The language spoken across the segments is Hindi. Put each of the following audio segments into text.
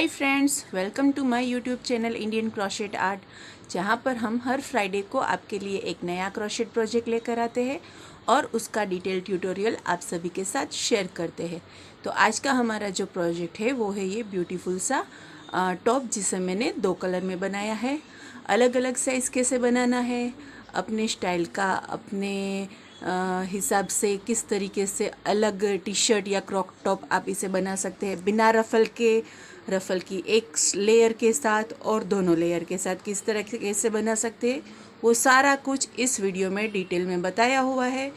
Hi friends, welcome to my YouTube channel Indian crochet art, जहां पर हम हर फ्राइडे को आपके लिए एक नया क्रोशेट प्रोजेक्ट लेकर आते हैं और उसका डिटेल ट्यूटोरियल आप सभी के साथ शेयर करते हैं। तो आज का हमारा जो प्रोजेक्ट है वो है ये ब्यूटीफुल सा टॉप, जिसे मैंने 2 कलर में बनाया है। अलग अलग साइज़ कैसे बनाना है, अपने स्टाइल का, अपने हिसाब से किस तरीके से अलग टी शर्ट या क्रॉप टॉप आप इसे बना सकते हैं, बिना रफ़ल की एक लेयर के साथ और दोनों लेयर के साथ किस तरह कैसे बना सकते हैं, वो सारा कुछ इस वीडियो में डिटेल में बताया हुआ है।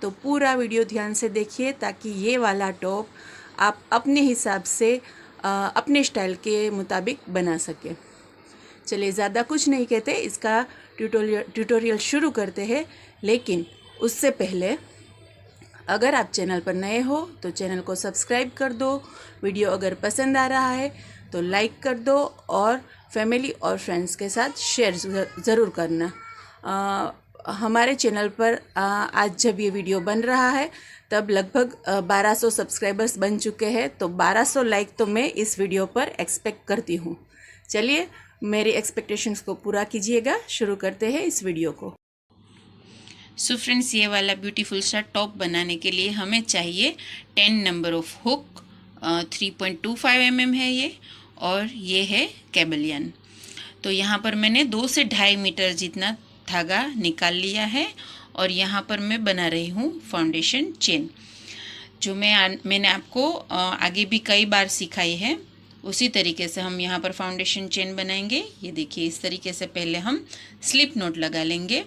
तो पूरा वीडियो ध्यान से देखिए ताकि ये वाला टॉप आप अपने हिसाब से अपने स्टाइल के मुताबिक बना सकें। चलिए, ज़्यादा कुछ नहीं कहते, इसका ट्यूटोरियल शुरू करते हैं। लेकिन उससे पहले अगर आप चैनल पर नए हो तो चैनल को सब्सक्राइब कर दो। वीडियो अगर पसंद आ रहा है तो लाइक कर दो और फैमिली और फ्रेंड्स के साथ शेयर ज़रूर करना। हमारे चैनल पर आज जब ये वीडियो बन रहा है तब लगभग 1200 सब्सक्राइबर्स बन चुके हैं, तो 1200 लाइक तो मैं इस वीडियो पर एक्सपेक्ट करती हूँ। चलिए, मेरी एक्सपेक्टेशंस को पूरा कीजिएगा। शुरू करते हैं इस वीडियो को। सो फ्रेंड्स, ये वाला ब्यूटीफुल सा टॉप बनाने के लिए हमें चाहिए 10 नंबर ऑफ हुक। 3.25 mm है ये, और ये है कैबलियन। तो यहाँ पर मैंने 2 से 2.5 मीटर जितना धागा निकाल लिया है और यहाँ पर मैं बना रही हूँ फाउंडेशन चेन, जो मैंने आपको आगे भी कई बार सिखाई है। उसी तरीके से हम यहाँ पर फाउंडेशन चेन बनाएंगे। ये देखिए, इस तरीके से पहले हम स्लिप नोट लगा लेंगे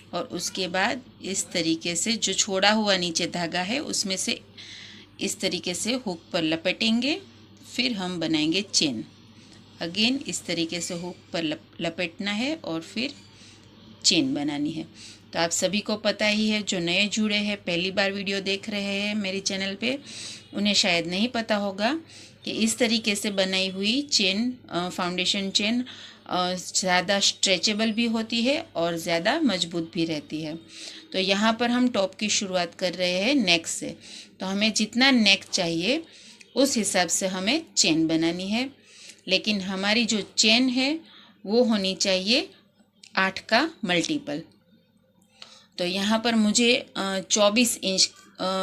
और उसके बाद इस तरीके से जो छोड़ा हुआ नीचे धागा है उसमें से इस तरीके से हुक पर लपेटेंगे। फिर हम बनाएंगे चेन। अगेन इस तरीके से हुक पर लपेटना है और फिर चेन बनानी है। तो आप सभी को पता ही है, जो नए जुड़े हैं, पहली बार वीडियो देख रहे हैं मेरे चैनल पे, उन्हें शायद नहीं पता होगा कि इस तरीके से बनाई हुई चेन, फाउंडेशन चेन, ज़्यादा स्ट्रेचेबल भी होती है और ज़्यादा मजबूत भी रहती है। तो यहाँ पर हम टॉप की शुरुआत कर रहे हैं नेक से। तो हमें जितना नेक चाहिए उस हिसाब से हमें चेन बनानी है, लेकिन हमारी जो चेन है वो होनी चाहिए 8 का मल्टीपल। तो यहाँ पर मुझे 24 इंच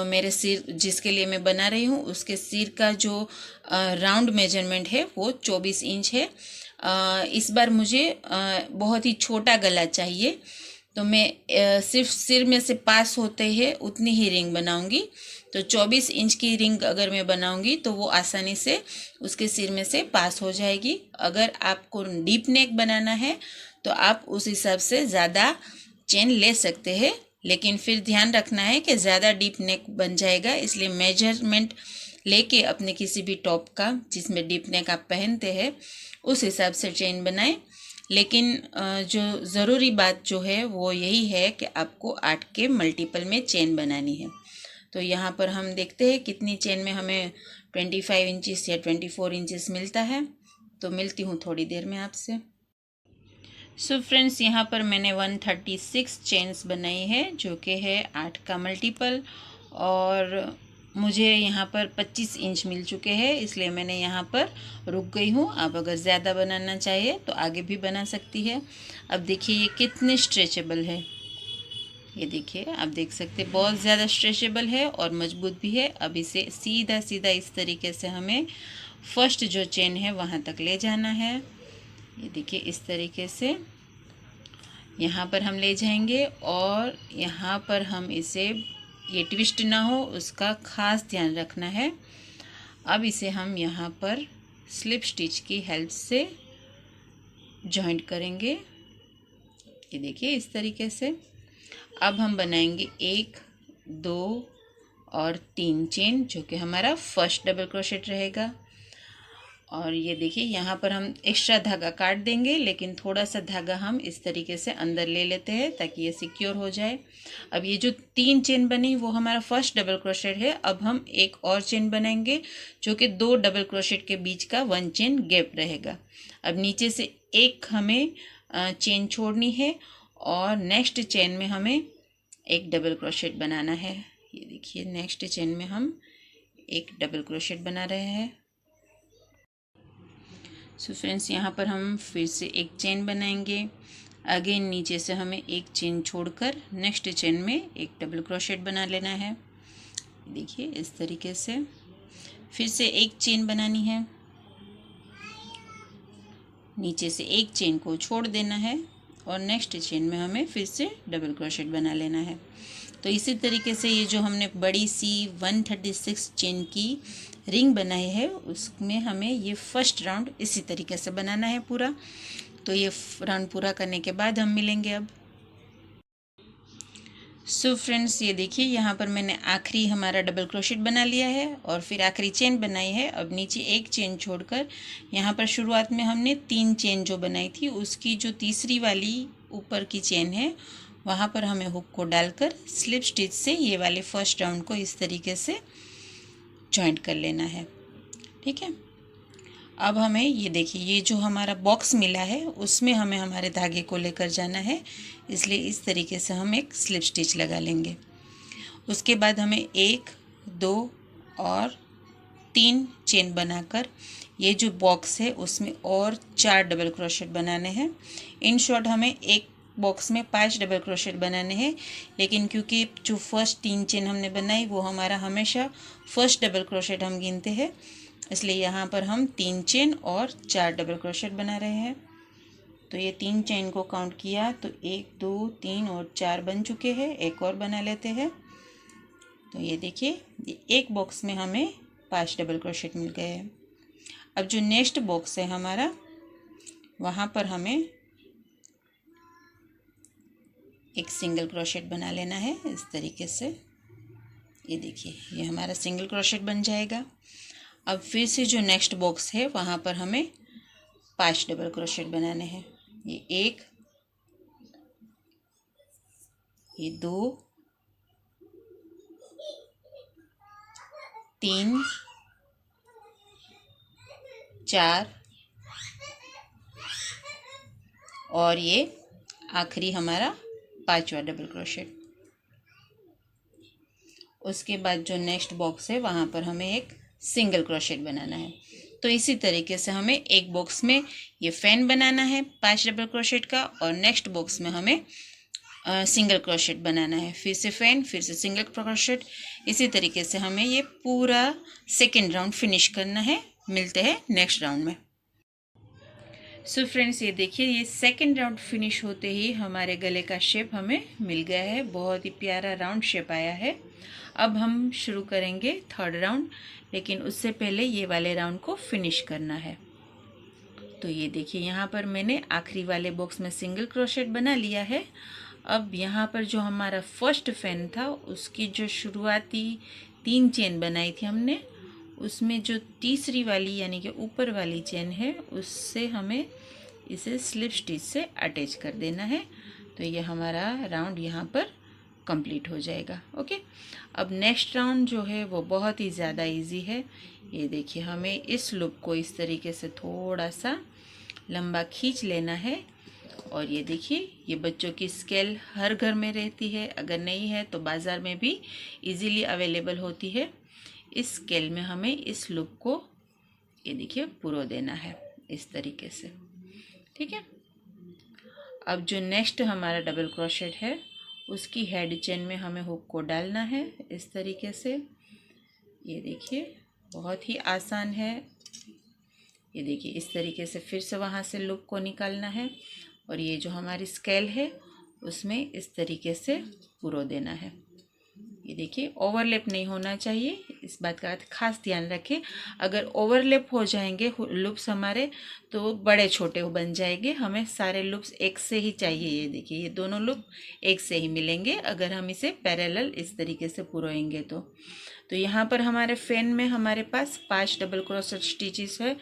मेरे सिर जिसके लिए मैं बना रही हूँ उसके सिर का जो राउंड मेजरमेंट है वो 24 इंच है। इस बार मुझे बहुत ही छोटा गला चाहिए, तो मैं सिर्फ सिर में से पास होते हैं उतनी ही रिंग बनाऊंगी। तो 24 इंच की रिंग अगर मैं बनाऊंगी तो वो आसानी से उसके सिर में से पास हो जाएगी। अगर आपको डीप नेक बनाना है तो आप उस हिसाब से ज़्यादा चेन ले सकते हैं, लेकिन फिर ध्यान रखना है कि ज़्यादा डीप नेक बन जाएगा, इसलिए मेजरमेंट लेके अपने किसी भी टॉप का जिसमें डीप नेक आप पहनते हैं उस हिसाब से चेन बनाएं। लेकिन जो ज़रूरी बात जो है वो यही है कि आपको 8 के मल्टीपल में चेन बनानी है। तो यहाँ पर हम देखते हैं कितनी चेन में हमें 25 इंचिस या 24 इंचिस मिलता है। तो मिलती हूँ थोड़ी देर में आपसे। सो फ्रेंड्स, यहाँ पर मैंने 136 चेन्स बनाई है, जो कि है 8 का मल्टीपल, और मुझे यहाँ पर 25 इंच मिल चुके हैं, इसलिए मैंने यहाँ पर रुक गई हूँ। आप अगर ज़्यादा बनाना चाहिए तो आगे भी बना सकती है। अब देखिए ये कितने स्ट्रेचेबल है। ये देखिए, आप देख सकते हैं बहुत ज़्यादा स्ट्रेचेबल है और मजबूत भी है। अब इसे सीधा सीधा इस तरीके से हमें फर्स्ट जो चेन है वहाँ तक ले जाना है। ये देखिए, इस तरीके से यहाँ पर हम ले जाएंगे और यहाँ पर हम इसे, ये ट्विस्ट ना हो उसका खास ध्यान रखना है। अब इसे हम यहाँ पर स्लिप स्टिच की हेल्प से जॉइंट करेंगे। ये देखिए, इस तरीके से अब हम बनाएंगे 1, 2 और 3 चेन, जो कि हमारा फर्स्ट डबल क्रोशेट रहेगा। और ये देखिए, यहाँ पर हम एक्स्ट्रा धागा काट देंगे, लेकिन थोड़ा सा धागा हम इस तरीके से अंदर ले लेते हैं ताकि ये सिक्योर हो जाए। अब ये जो 3 चेन बनी वो हमारा फर्स्ट डबल क्रोशेट है। अब हम एक और चेन बनाएंगे जो कि 2 डबल क्रोशेट के बीच का 1 चेन गैप रहेगा। अब नीचे से एक हमें चेन छोड़नी है और नेक्स्ट चेन में हमें एक डबल क्रोशेट बनाना है। ये देखिए, नेक्स्ट चेन में हम एक डबल क्रोशेट बना रहे हैं। सो फ्रेंड्स, यहाँ पर हम फिर से एक चेन बनाएंगे। अगेन नीचे से हमें एक चेन छोड़कर नेक्स्ट चेन में एक डबल क्रोशेट बना लेना है। देखिए इस तरीके से फिर से एक चेन बनानी है, नीचे से एक चेन को छोड़ देना है और नेक्स्ट चेन में हमें फिर से डबल क्रोशेट बना लेना है। तो इसी तरीके से ये जो हमने बड़ी सी 136 चेन की रिंग बनाई है उसमें हमें ये फर्स्ट राउंड इसी तरीके से बनाना है पूरा। तो ये राउंड पूरा करने के बाद हम मिलेंगे अब। सो फ्रेंड्स, ये देखिए यहाँ पर मैंने आखिरी हमारा डबल क्रोशेट बना लिया है और फिर आखिरी चेन बनाई है। अब नीचे एक चेन छोड़कर यहाँ पर शुरुआत में हमने 3 चेन जो बनाई थी उसकी जो तीसरी वाली ऊपर की चेन है वहाँ पर हमें हुक को डालकर स्लिप स्टिच से ये वाले फर्स्ट राउंड को इस तरीके से जॉइंट कर लेना है। ठीक है, अब हमें ये देखिए ये जो हमारा बॉक्स मिला है उसमें हमें हमारे धागे को लेकर जाना है, इसलिए इस तरीके से हम एक स्लिप स्टिच लगा लेंगे। उसके बाद हमें 1, 2 और 3 चेन बनाकर ये जो बॉक्स है उसमें और 4 डबल क्रोशेट बनाने हैं। इन शॉर्ट हमें एक बॉक्स में 5 डबल क्रोशेट बनाने हैं, लेकिन क्योंकि जो फर्स्ट 3 चेन हमने बनाई वो हमारा हमेशा फर्स्ट डबल क्रोशेट हम गिनते हैं, इसलिए यहाँ पर हम 3 चेन और 4 डबल क्रोशेट बना रहे हैं। तो ये 3 चेन को काउंट किया तो 1, 2, 3 और 4 बन चुके हैं। एक और बना लेते हैं। तो ये देखिए एक बॉक्स में हमें 5 डबल क्रोशेट मिल गए हैं। अब जो नेक्स्ट बॉक्स है हमारा वहाँ पर हमें एक सिंगल क्रोशेट बना लेना है इस तरीके से। ये देखिए ये हमारा सिंगल क्रोशेट बन जाएगा। अब फिर से जो नेक्स्ट बॉक्स है वहाँ पर हमें 5 डबल क्रोशेट बनाने हैं। ये 1, ये 2, 3, 4 और ये आखिरी हमारा 5वां डबल क्रोशेट। उसके बाद जो नेक्स्ट बॉक्स है वहाँ पर हमें एक सिंगल क्रोशेट बनाना है। तो इसी तरीके से हमें एक बॉक्स में ये फैन बनाना है 5 डबल क्रोशेट का और नेक्स्ट बॉक्स में हमें सिंगल क्रोशेट बनाना है, फिर से फैन, फिर से सिंगल क्रोशेट। इसी तरीके से हमें ये पूरा सेकेंड राउंड फिनिश करना है। मिलते हैं नेक्स्ट राउंड में। सो फ्रेंड्स, ये देखिए ये सेकेंड राउंड फिनिश होते ही हमारे गले का शेप हमें मिल गया है। बहुत ही प्यारा राउंड शेप आया है। अब हम शुरू करेंगे थर्ड राउंड, लेकिन उससे पहले ये वाले राउंड को फिनिश करना है। तो ये देखिए यहाँ पर मैंने आखिरी वाले बॉक्स में सिंगल क्रोशेट बना लिया है। अब यहाँ पर जो हमारा फर्स्ट फैन था उसकी जो शुरुआती 3 चेन बनाई थी हमने, उसमें जो तीसरी वाली यानी कि ऊपर वाली चेन है उससे हमें इसे स्लिप स्टिच से अटैच कर देना है। तो ये हमारा राउंड यहाँ पर कंप्लीट हो जाएगा। ओके, अब नेक्स्ट राउंड जो है वो बहुत ही ज़्यादा इजी है। ये देखिए हमें इस लूप को इस तरीके से थोड़ा सा लंबा खींच लेना है और ये देखिए ये बच्चों की स्केल हर घर में रहती है, अगर नहीं है तो बाज़ार में भी इजीली अवेलेबल होती है। इस स्केल में हमें इस लूप को ये देखिए पुरो देना है इस तरीके से। ठीक है, अब जो नेक्स्ट हमारा डबल क्रोशेट है उसकी हेड चेन में हमें हुक को डालना है इस तरीके से। ये देखिए बहुत ही आसान है। ये देखिए इस तरीके से फिर से वहाँ से लूप को निकालना है और ये जो हमारी स्केल है उसमें इस तरीके से पुरो देना है। ये देखिए ओवरलैप नहीं होना चाहिए, इस बात का खास ध्यान रखें। अगर ओवरलैप हो जाएंगे लूप्स हमारे तो बड़े छोटे बन जाएंगे। हमें सारे लूप्स एक से ही चाहिए। ये देखिए ये दोनों लूप एक से ही मिलेंगे अगर हम इसे पैरेलल इस तरीके से पुरोएंगे तो यहाँ पर हमारे फैन में हमारे पास 5 डबल क्रोशेट स्टिचेस है।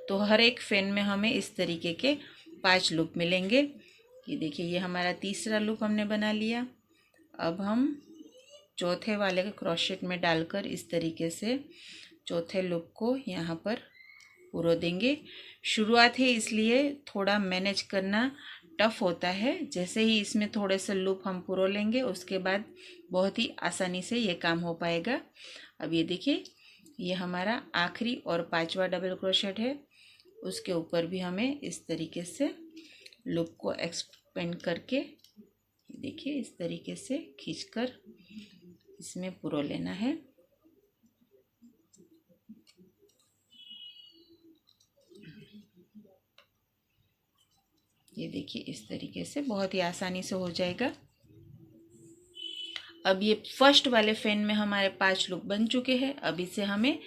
तो हर एक फैन में हमें इस तरीके के 5 लूप मिलेंगे। ये देखिए ये हमारा तीसरा लूप हमने बना लिया। अब हम चौथे वाले क्रोशेट में डालकर इस तरीके से चौथे लूप को यहाँ पर पुरो देंगे। शुरुआत है इसलिए थोड़ा मैनेज करना टफ होता है। जैसे ही इसमें थोड़े से लूप हम पुरो लेंगे उसके बाद बहुत ही आसानी से ये काम हो पाएगा। अब ये देखिए ये हमारा आखिरी और 5वां डबल क्रोशेट है। उसके ऊपर भी हमें इस तरीके से लूप को एक्सपेंड करके, देखिए इस तरीके से खींचकर इसमें पुरो लेना है। ये देखिए इस तरीके से बहुत ही आसानी से हो जाएगा। अब ये फर्स्ट वाले फैन में हमारे 5 लूप बन चुके हैं। अब इसे हमें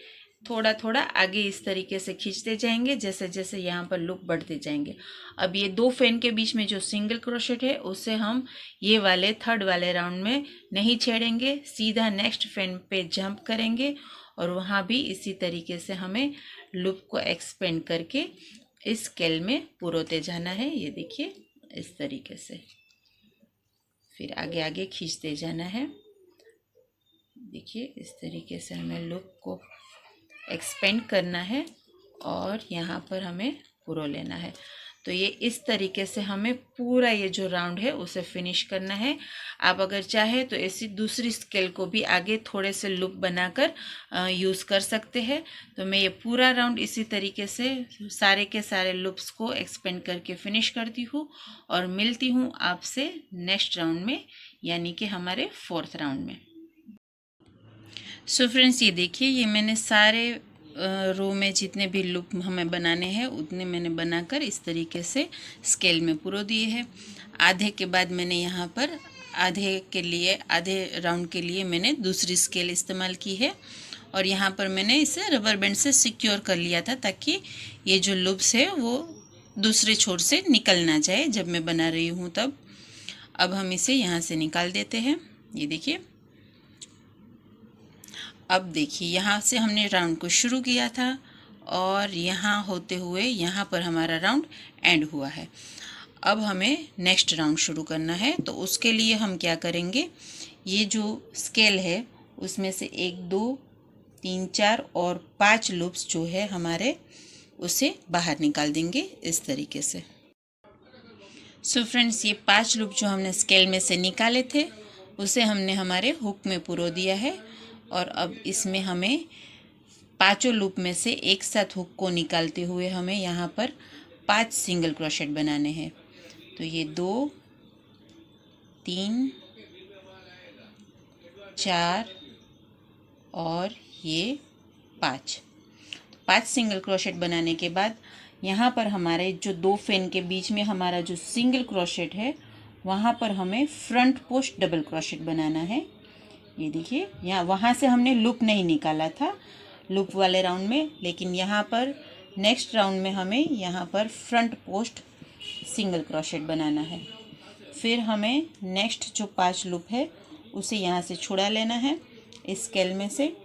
थोड़ा थोड़ा आगे इस तरीके से खींचते जाएंगे जैसे जैसे यहाँ पर लूप बढ़ते जाएंगे। अब ये 2 फैन के बीच में जो सिंगल क्रोशेट है उसे हम ये वाले थर्ड वाले राउंड में नहीं छेड़ेंगे, सीधा नेक्स्ट फैन पे जंप करेंगे और वहाँ भी इसी तरीके से हमें लूप को एक्सपेंड करके इस स्केल में पुरोते जाना है। ये देखिए इस तरीके से फिर आगे आगे खींचते जाना है। देखिए इस तरीके से हमें लूप को एक्सपेंड करना है और यहाँ पर हमें पुरो लेना है। तो ये इस तरीके से हमें पूरा ये जो राउंड है उसे फिनिश करना है। आप अगर चाहे तो ऐसी दूसरी स्केल को भी आगे थोड़े से लूप बनाकर यूज़ कर सकते हैं। तो मैं ये पूरा राउंड इसी तरीके से सारे के सारे लूप्स को एक्सपेंड करके फिनिश करती हूँ और मिलती हूँ आपसे नेक्स्ट राउंड में, यानी कि हमारे 4th राउंड में। सो फ्रेंड्स ये देखिए, ये मैंने सारे रो में जितने भी लूप हमें बनाने हैं उतने मैंने बनाकर इस तरीके से स्केल में पुरो दिए हैं। आधे के बाद मैंने यहाँ पर आधे राउंड के लिए मैंने दूसरी स्केल इस्तेमाल की है और यहाँ पर मैंने इसे रबर बैंड से सिक्योर कर लिया था ताकि ये जो लूप्स है वो दूसरे छोर से निकल ना जाए जब मैं बना रही हूँ तब। अब हम इसे यहाँ से निकाल देते हैं। ये देखिए, अब देखिए यहाँ से हमने राउंड को शुरू किया था और यहाँ होते हुए यहाँ पर हमारा राउंड एंड हुआ है। अब हमें नेक्स्ट राउंड शुरू करना है। तो उसके लिए हम क्या करेंगे, ये जो स्केल है उसमें से 1 2 3 4 और 5 लूप्स जो है हमारे उसे बाहर निकाल देंगे इस तरीके से। सो फ्रेंड्स ये 5 लूप जो हमने स्केल में से निकाले थे उसे हमने हमारे हुक में पुरो दिया है और अब इसमें हमें 5 लूप में से एक साथ हुक को निकालते हुए हमें यहाँ पर 5 सिंगल क्रोशेट बनाने हैं। तो ये 2 3 4 और ये 5 सिंगल क्रोशेट बनाने के बाद यहाँ पर हमारे जो 2 फैन के बीच में हमारा जो सिंगल क्रोशेट है वहाँ पर हमें फ्रंट पोस्ट डबल क्रोशेट बनाना है। ये देखिए, यहाँ वहाँ से हमने लूप नहीं निकाला था लूप वाले राउंड में, लेकिन यहाँ पर नेक्स्ट राउंड में हमें यहाँ पर फ्रंट पोस्ट सिंगल क्रोशेट बनाना है। फिर हमें नेक्स्ट जो 5 लूप है उसे यहाँ से छुड़ा लेना है इस स्केल में से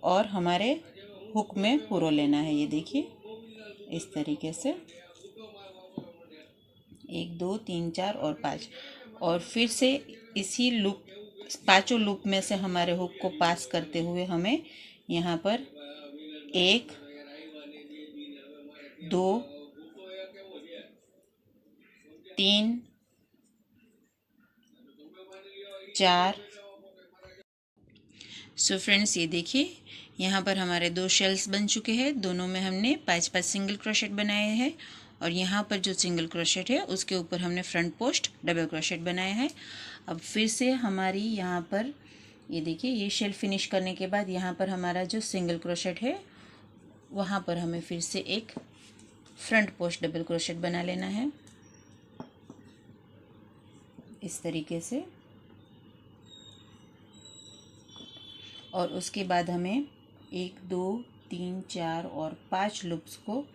और हमारे हुक में पुरो लेना है। ये देखिए इस तरीके से 1 2 3 4 और 5 और फिर से इसी लूप 5 लूप में से हमारे हुक को पास करते हुए हमें यहाँ पर 1 2 3 4। सो फ्रेंड्स ये देखिए, यहाँ पर हमारे 2 शेल्स बन चुके हैं। दोनों में हमने 5 सिंगल क्रोशेट बनाए हैं और यहाँ पर जो सिंगल क्रोशेट है उसके ऊपर हमने फ्रंट पोस्ट डबल क्रोशेट बनाया है। अब फिर से हमारी यहाँ पर ये देखिए, ये शेल फिनिश करने के बाद यहाँ पर हमारा जो सिंगल क्रोशेट है वहाँ पर हमें फिर से एक फ्रंट पोस्ट डबल क्रोशेट बना लेना है इस तरीके से। और उसके बाद हमें 1 2 3 4 और 5 लूप्स को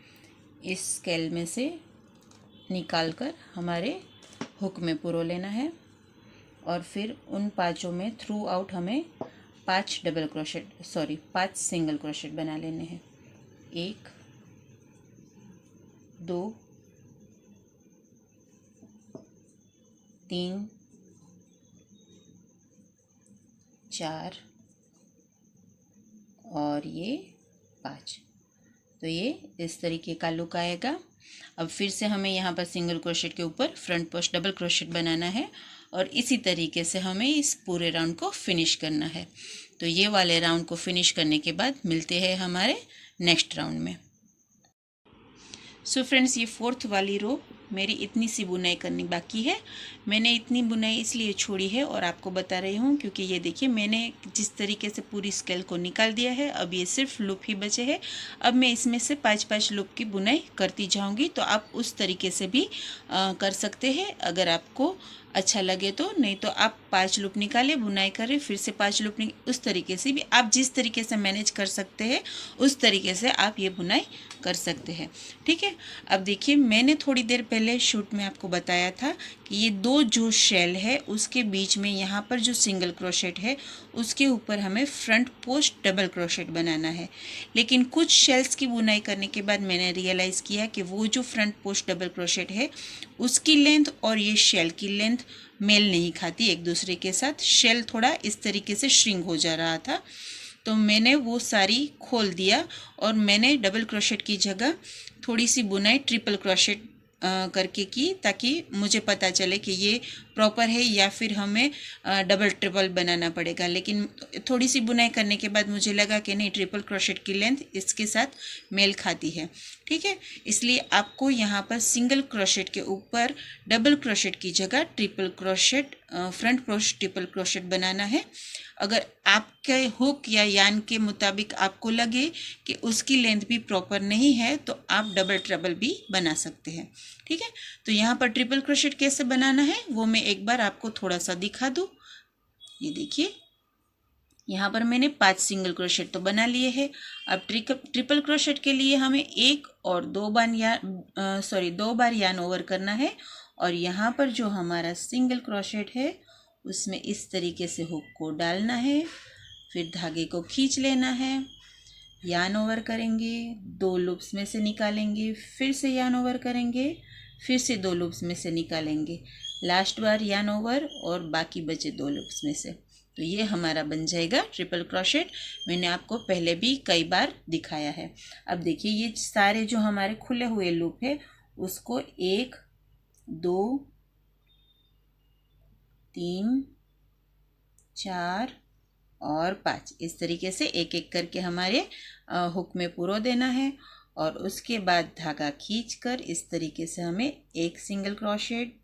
इस स्केल में से निकालकर हमारे हुक में पुरो लेना है और फिर उन 5 में थ्रू आउट हमें 5 सिंगल क्रोशेट बना लेने हैं। 1 2 3 4 और ये 5। तो ये इस तरीके का लुक आएगा। अब फिर से हमें यहाँ पर सिंगल क्रोशेट के ऊपर फ्रंट पोस्ट डबल क्रोशेट बनाना है और इसी तरीके से हमें इस पूरे राउंड को फिनिश करना है। तो ये वाले राउंड को फिनिश करने के बाद मिलते हैं हमारे नेक्स्ट राउंड में। सो फ्रेंड्स, ये फोर्थ वाली रो मेरी इतनी सी बुनाई करनी बाकी है। मैंने इतनी बुनाई इसलिए छोड़ी है और आपको बता रही हूँ क्योंकि ये देखिए मैंने जिस तरीके से पूरी स्केल को निकाल दिया है, अब ये सिर्फ लूप ही बचे हैं। अब मैं इसमें से 5-5 लूप की बुनाई करती जाऊँगी, तो आप उस तरीके से भी कर सकते हैं अगर आपको अच्छा लगे तो। नहीं तो आप 5 लूप निकाले, बुनाई करें, फिर से 5 लूप उस तरीके से भी आप जिस तरीके से मैनेज कर सकते हैं उस तरीके से आप ये बुनाई कर सकते हैं। ठीक है, अब देखिए मैंने थोड़ी देर पहले शूट में आपको बताया था कि ये दो जो शेल है उसके बीच में यहाँ पर जो सिंगल क्रोशेट है उसके ऊपर हमें फ्रंट पोस्ट डबल क्रोशेट बनाना है। लेकिन कुछ शेल्स की बुनाई करने के बाद मैंने रियलाइज़ किया कि वो जो फ्रंट पोस्ट डबल क्रोशेट है उसकी लेंथ और ये शेल की लेंथ मेल नहीं खाती एक दूसरे के साथ। शेल थोड़ा इस तरीके से श्रिंक हो जा रहा था, तो मैंने वो सारी खोल दिया और मैंने डबल क्रोशेट की जगह थोड़ी सी बुनाई ट्रिपल क्रोशेट करके की, ताकि मुझे पता चले कि ये प्रॉपर है या फिर हमें डबल ट्रिपल बनाना पड़ेगा। लेकिन थोड़ी सी बुनाई करने के बाद मुझे लगा कि नहीं, ट्रिपल क्रोशेट की लेंथ इसके साथ मेल खाती है। ठीक है, इसलिए आपको यहाँ पर सिंगल क्रोशेट के ऊपर डबल क्रोशेट की जगह triple crochet front post triple crochet बनाना है। अगर आपके हुक या यान के मुताबिक आपको लगे कि उसकी लेंथ भी प्रॉपर नहीं है तो आप डबल ट्रिपल भी बना सकते हैं। ठीक है, तो यहाँ पर ट्रिपल क्रोशेट कैसे बनाना है वो मैं एक बार आपको थोड़ा सा दिखा दूँ। ये देखिए, यहाँ पर मैंने 5 सिंगल क्रोशेट तो बना लिए हैं। अब ट्रिपल क्रोशेट के लिए हमें 1 और 2 बार यार्न ओवर करना है। और यहाँ पर जो हमारा सिंगल क्रोशेट है उसमें इस तरीके से हुक को डालना है, फिर धागे को खींच लेना है, यार्न ओवर करेंगे, 2 लूप्स में से निकालेंगे, फिर से यार्न ओवर करेंगे, फिर से 2 लूप्स में से निकालेंगे, लास्ट बार यार्न ओवर और बाकी बचे 2 लूप्स में से। तो ये हमारा बन जाएगा ट्रिपल क्रोशेट। मैंने आपको पहले भी कई बार दिखाया है। अब देखिए ये सारे जो हमारे खुले हुए लूप है उसको 1 2 3 4 और 5 इस तरीके से एक एक करके हमारे हुक में पुरो देना है। और उसके बाद धागा खींचकर इस तरीके से हमें एक सिंगल क्रोशेट,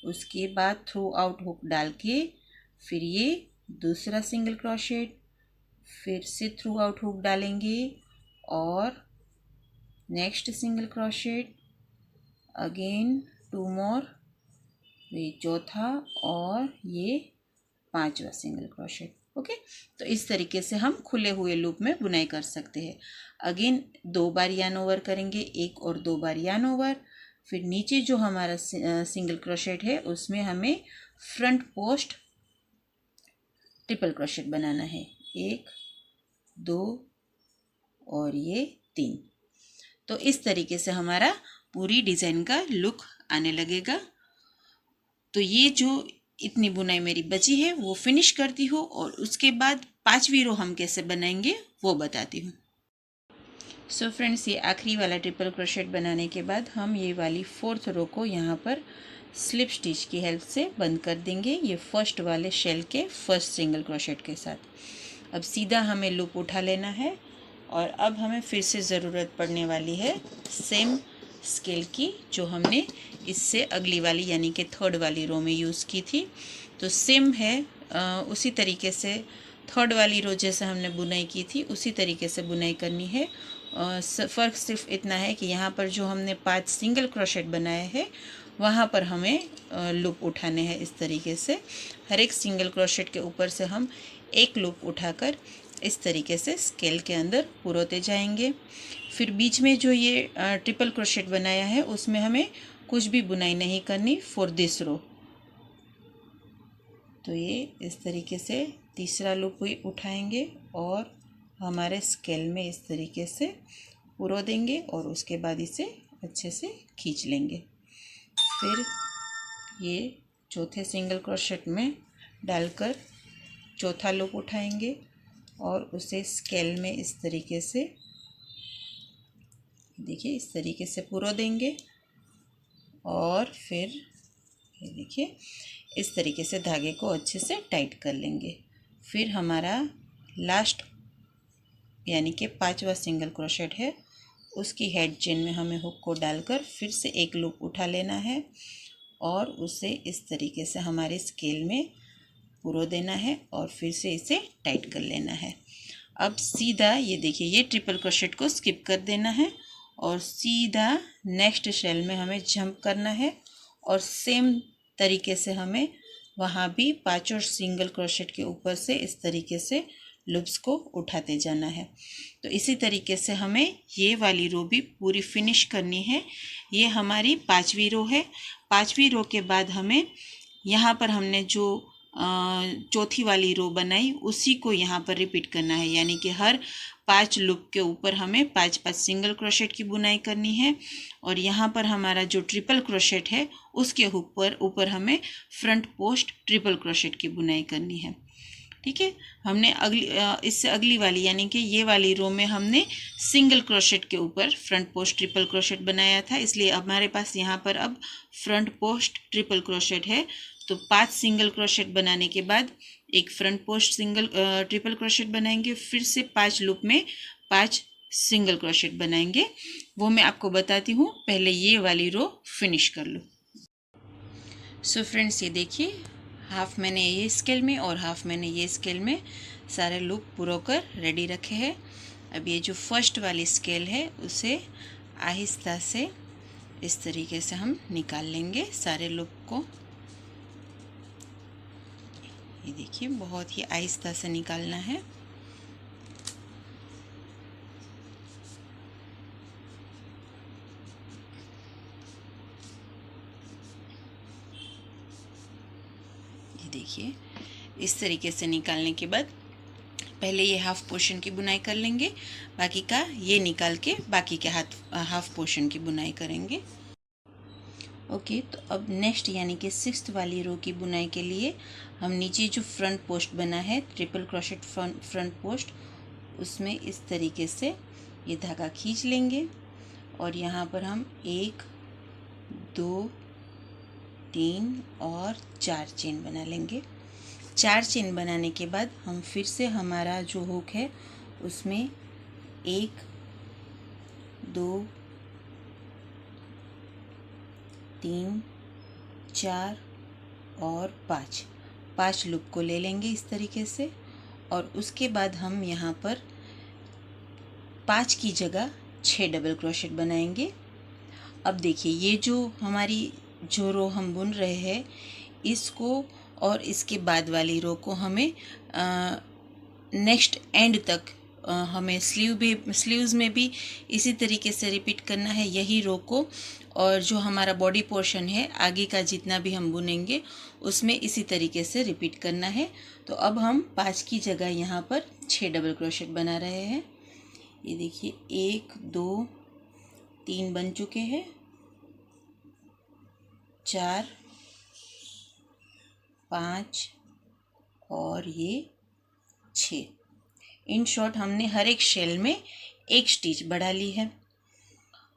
उसके बाद थ्रू आउट हुक डाल के फिर ये दूसरा सिंगल क्रोशेट, फिर से थ्रू आउट हुक डालेंगे और नेक्स्ट सिंगल क्रोशेट, अगेन 2 मोर, ये चौथा और ये 5वां सिंगल क्रोशेट। ओके, तो इस तरीके से हम खुले हुए लूप में बुनाई कर सकते हैं। अगेन 2 बार यार्न ओवर करेंगे, 1 और 2 बार यार्न ओवर, फिर नीचे जो हमारा सिंगल क्रोशेट है उसमें हमें फ्रंट पोस्ट ट्रिपल क्रोशेट बनाना है, 1 2 और ये 3। तो इस तरीके से हमारा पूरी डिज़ाइन का लुक आने लगेगा। तो ये जो इतनी बुनाई मेरी बची है वो फिनिश करती हूँ और उसके बाद 5वीं रो हम कैसे बनाएंगे वो बताती हूँ। सो फ्रेंड्स, ये आखिरी वाला ट्रिपल क्रोशेट बनाने के बाद हम ये वाली 4th रो को यहाँ पर स्लिप स्टिच की हेल्प से बंद कर देंगे, ये फर्स्ट वाले शेल के फर्स्ट सिंगल क्रोशेट के साथ। अब सीधा हमें लूप उठा लेना है और अब हमें फिर से ज़रूरत पड़ने वाली है सेम स्केल की जो हमने इससे अगली वाली यानी कि 3rd वाली रो में यूज़ की थी। तो सेम है, उसी तरीके से 3rd वाली रो जैसे हमने बुनाई की थी उसी तरीके से बुनाई करनी है। फ़र्क सिर्फ इतना है कि यहाँ पर जो हमने 5 सिंगल क्रोशेट बनाए हैं वहाँ पर हमें लूप उठाने हैं। इस तरीके से हर एक सिंगल क्रोशेट के ऊपर से हम एक लूप उठाकर इस तरीके से स्केल के अंदर पुरोते जाएंगे। फिर बीच में जो ये ट्रिपल क्रोशेट बनाया है उसमें हमें कुछ भी बुनाई नहीं करनी फॉर दिस रो। तो ये इस तरीके से तीसरा लूप भी उठाएंगे और हमारे स्केल में इस तरीके से पुरो देंगे और उसके बाद इसे अच्छे से खींच लेंगे। फिर ये चौथे सिंगल क्रोशेट में डालकर चौथा लूप उठाएंगे और उसे स्केल में इस तरीके से देखिए इस तरीके से पुरो देंगे और फिर ये देखिए इस तरीके से धागे को अच्छे से टाइट कर लेंगे। फिर हमारा लास्ट यानी कि 5वां सिंगल क्रोशेट है उसकी हेड चेन में हमें हुक को डालकर फिर से एक लूप उठा लेना है और उसे इस तरीके से हमारे स्केल में पुरो देना है और फिर से इसे टाइट कर लेना है। अब सीधा ये देखिए, ये ट्रिपल क्रोशेट को स्किप कर देना है और सीधा नेक्स्ट शेल में हमें जंप करना है और सेम तरीके से हमें वहाँ भी 5 और सिंगल क्रोशेट के ऊपर से इस तरीके से लूप्स को उठाते जाना है। तो इसी तरीके से हमें ये वाली रो भी पूरी फिनिश करनी है। ये हमारी 5वीं रो है। 5वीं रो के बाद हमें यहाँ पर हमने जो चौथी वाली रो बनाई उसी को यहाँ पर रिपीट करना है, यानी कि हर 5 लूप के ऊपर हमें 5-5 सिंगल क्रोशेट की बुनाई करनी है और यहाँ पर हमारा जो ट्रिपल क्रोशेट है उसके ऊपर हमें फ्रंट पोस्ट ट्रिपल क्रोशेट की बुनाई करनी है। ठीक है, हमने इससे अगली वाली यानी कि ये वाली रो में हमने सिंगल क्रोशेट के ऊपर फ्रंट पोस्ट ट्रिपल क्रोशेट बनाया था, इसलिए हमारे पास यहाँ पर अब फ्रंट पोस्ट ट्रिपल क्रोशेट है। तो 5 सिंगल क्रोशेट बनाने के बाद एक फ्रंट पोस्ट ट्रिपल क्रोशेट बनाएंगे, फिर से 5 लूप में 5 सिंगल क्रोशेट बनाएंगे। वो मैं आपको बताती हूँ, पहले ये वाली रो फिनिश कर लो। सो फ्रेंड्स, ये देखिए, हाफ मैंने ये स्केल में और हाफ मैंने ये स्केल में सारे लूप पुरो कर रेडी रखे हैं। अब ये जो फर्स्ट वाली स्केल है उसे आहिस्ता से इस तरीके से हम निकाल लेंगे सारे लूप को। ये देखिए, बहुत ही आहिस्ता से निकालना है। ये देखिए, इस तरीके से निकालने के बाद पहले ये हाफ पोर्शन की बुनाई कर लेंगे, बाकी का ये निकाल के बाकी के हाफ पोर्शन की बुनाई करेंगे। ओके, तो अब नेक्स्ट यानी कि 6th वाली रो की बुनाई के लिए हम नीचे जो फ्रंट पोस्ट बना है ट्रिपल क्रोशेट फ्रंट पोस्ट, उसमें इस तरीके से ये धागा खींच लेंगे और यहाँ पर हम 1 2 3 और 4 चेन बना लेंगे। 4 चेन बनाने के बाद हम फिर से हमारा जो हुक है उसमें 1 2 3 4 और 5 लूप को ले लेंगे इस तरीके से और उसके बाद हम यहाँ पर 5 की जगह 6 डबल क्रोशेट बनाएंगे। अब देखिए, ये जो हमारी जो रो हम बुन रहे हैं इसको और इसके बाद वाली रो को हमें नेक्स्ट एंड तक हमें स्लीव्स में भी इसी तरीके से रिपीट करना है यही रो को, और जो हमारा बॉडी पोर्शन है आगे का जितना भी हम बुनेंगे उसमें इसी तरीके से रिपीट करना है। तो अब हम 5 की जगह यहाँ पर 6 डबल क्रोशेट बना रहे हैं। ये देखिए, 1 2 3 बन चुके हैं, 4 5 और ये 6। इन शॉर्ट हमने हर एक शेल में एक स्टिच बढ़ा ली है।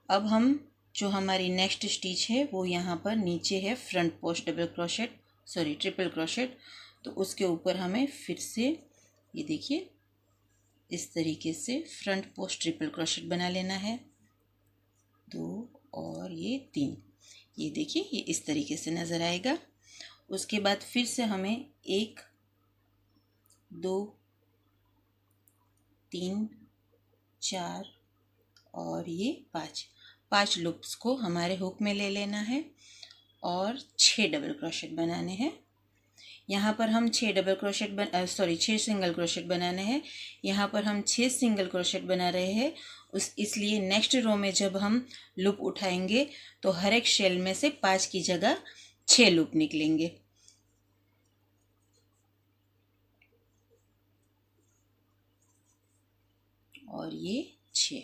अब हम जो हमारी नेक्स्ट स्टिच है वो यहाँ पर नीचे है फ्रंट पोस्ट ट्रिपल क्रोशेट, तो उसके ऊपर हमें फिर से ये देखिए इस तरीके से फ्रंट पोस्ट ट्रिपल क्रोशेट बना लेना है, 2 और ये 3। ये देखिए, ये इस तरीके से नज़र आएगा। उसके बाद फिर से हमें 1 2 3 4 और ये 5 लूप्स को हमारे हुक में ले लेना है और 6 डबल क्रोशेट बनाने हैं। यहाँ पर हम 6 सिंगल क्रोशेट बनाने हैं। यहाँ पर हम 6 सिंगल क्रोशेट बना रहे हैं इसलिए नेक्स्ट रो में जब हम लूप उठाएंगे तो हर एक शेल में से 5 की जगह 6 लूप निकलेंगे। और ये 6।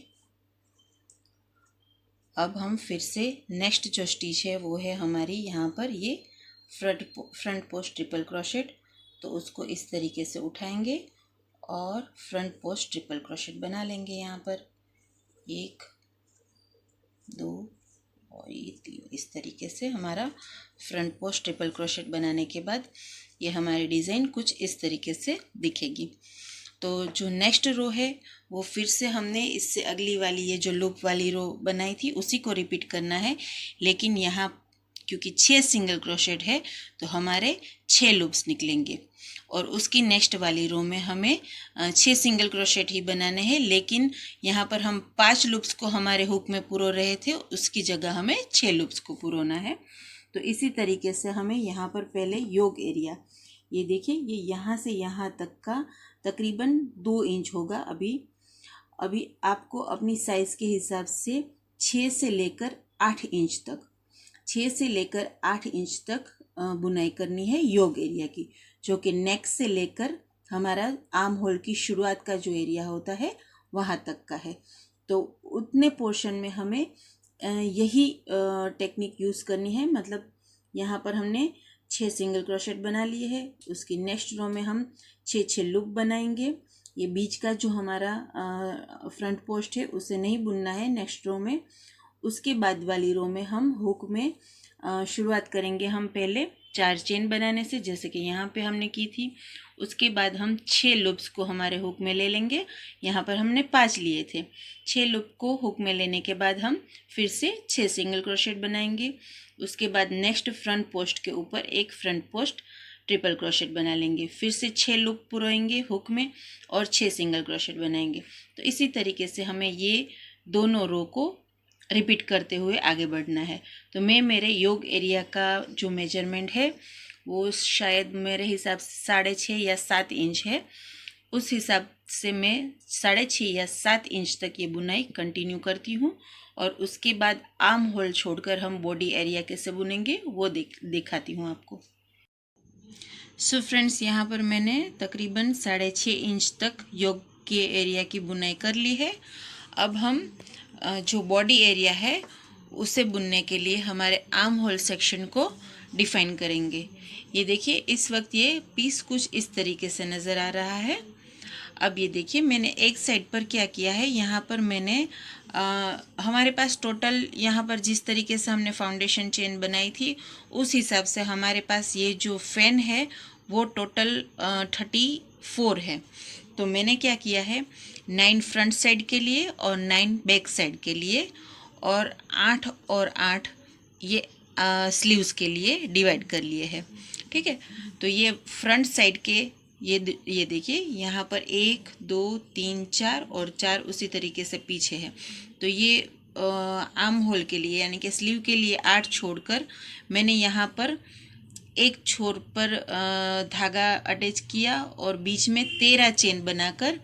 अब हम फिर से नेक्स्ट जो स्टिच है वो है हमारी यहाँ पर ये फ्रंट पोस्ट ट्रिपल क्रोशेट, तो उसको इस तरीके से उठाएंगे और फ्रंट पोस्ट ट्रिपल क्रोशेट बना लेंगे। यहाँ पर 1 2 और ये 3। इस तरीके से हमारा फ्रंट पोस्ट ट्रिपल क्रोशेट बनाने के बाद ये हमारी डिज़ाइन कुछ इस तरीके से दिखेगी। तो जो नेक्स्ट रो है वो फिर से हमने इससे अगली वाली ये जो लूप वाली रो बनाई थी उसी को रिपीट करना है, लेकिन यहाँ क्योंकि 6 सिंगल क्रोशेट है तो हमारे 6 लूप्स निकलेंगे। और उसकी नेक्स्ट वाली रो में हमें 6 सिंगल क्रोशेट ही बनाने हैं, लेकिन यहाँ पर हम 5 लूप्स को हमारे हुक में पुरो रहे थे, उसकी जगह हमें 6 लूप्स को पुरोना है। तो इसी तरीके से हमें यहाँ पर पहले योग एरिया, ये देखिए ये यहाँ से यहाँ तक का तकरीबन 2 इंच होगा। अभी आपको अपनी साइज़ के हिसाब से 6 से लेकर 8 इंच तक 6 से लेकर 8 इंच तक बुनाई करनी है योग एरिया की, जो कि नेक से लेकर हमारा आर्म होल की शुरुआत का जो एरिया होता है वहाँ तक का है। तो उतने पोर्शन में हमें यही टेक्निक यूज़ करनी है। मतलब यहाँ पर हमने 6 सिंगल क्रोशेट बना लिए है, उसकी नेक्स्ट रो में हम 6 लूप बनाएंगे। ये बीच का जो हमारा फ्रंट पोस्ट है उसे नहीं बुनना है नेक्स्ट रो में। उसके बाद वाली रो में हम हुक में शुरुआत करेंगे हम पहले 4 चेन बनाने से, जैसे कि यहाँ पे हमने की थी। उसके बाद हम 6 लूप्स को हमारे हुक में ले लेंगे। यहाँ पर हमने 5 लिए थे। 6 लूप को हुक में लेने के बाद हम फिर से 6 सिंगल क्रोशेट बनाएंगे। उसके बाद नेक्स्ट फ्रंट पोस्ट के ऊपर एक फ्रंट पोस्ट ट्रिपल क्रोशेट बना लेंगे। फिर से 6 लूप पुरोएंगे हुक में और 6 सिंगल क्रोशेट बनाएंगे। तो इसी तरीके से हमें ये दोनों रो को रिपीट करते हुए आगे बढ़ना है। तो मैं मेरे योग एरिया का जो मेजरमेंट है वो शायद मेरे हिसाब से 6.5 या 7 इंच है। उस हिसाब से मैं 6.5 या 7 इंच तक ये बुनाई कंटिन्यू करती हूँ। और उसके बाद आर्म होल छोड़कर हम बॉडी एरिया कैसे बुनेंगे वो दिखाती हूँ आपको। सो फ्रेंड्स, यहाँ पर मैंने तकरीबन 6.5 इंच तक योग के एरिया की बुनाई कर ली है। अब हम जो बॉडी एरिया है उसे बुनने के लिए हमारे आर्म होल सेक्शन को डिफाइन करेंगे। ये देखिए इस वक्त ये पीस कुछ इस तरीके से नज़र आ रहा है। अब ये देखिए मैंने एक साइड पर क्या किया है, यहाँ पर मैंने हमारे पास टोटल यहाँ पर जिस तरीके से हमने फाउंडेशन चेन बनाई थी उस हिसाब से हमारे पास ये जो फैन है वो टोटल 34 है। तो मैंने क्या किया है 9 फ्रंट साइड के लिए और 9 बैक साइड के लिए और 8 और 8 ये स्लीव्स के लिए डिवाइड कर लिए हैं। ठीक है, तो ये फ्रंट साइड के ये देखिए यहाँ पर 1 2 3 4 और 4 उसी तरीके से पीछे है। तो ये आर्म होल के लिए यानी कि स्लीव के लिए 8 छोड़कर मैंने यहाँ पर एक छोर पर धागा अटैच किया और बीच में 13 चेन बनाकर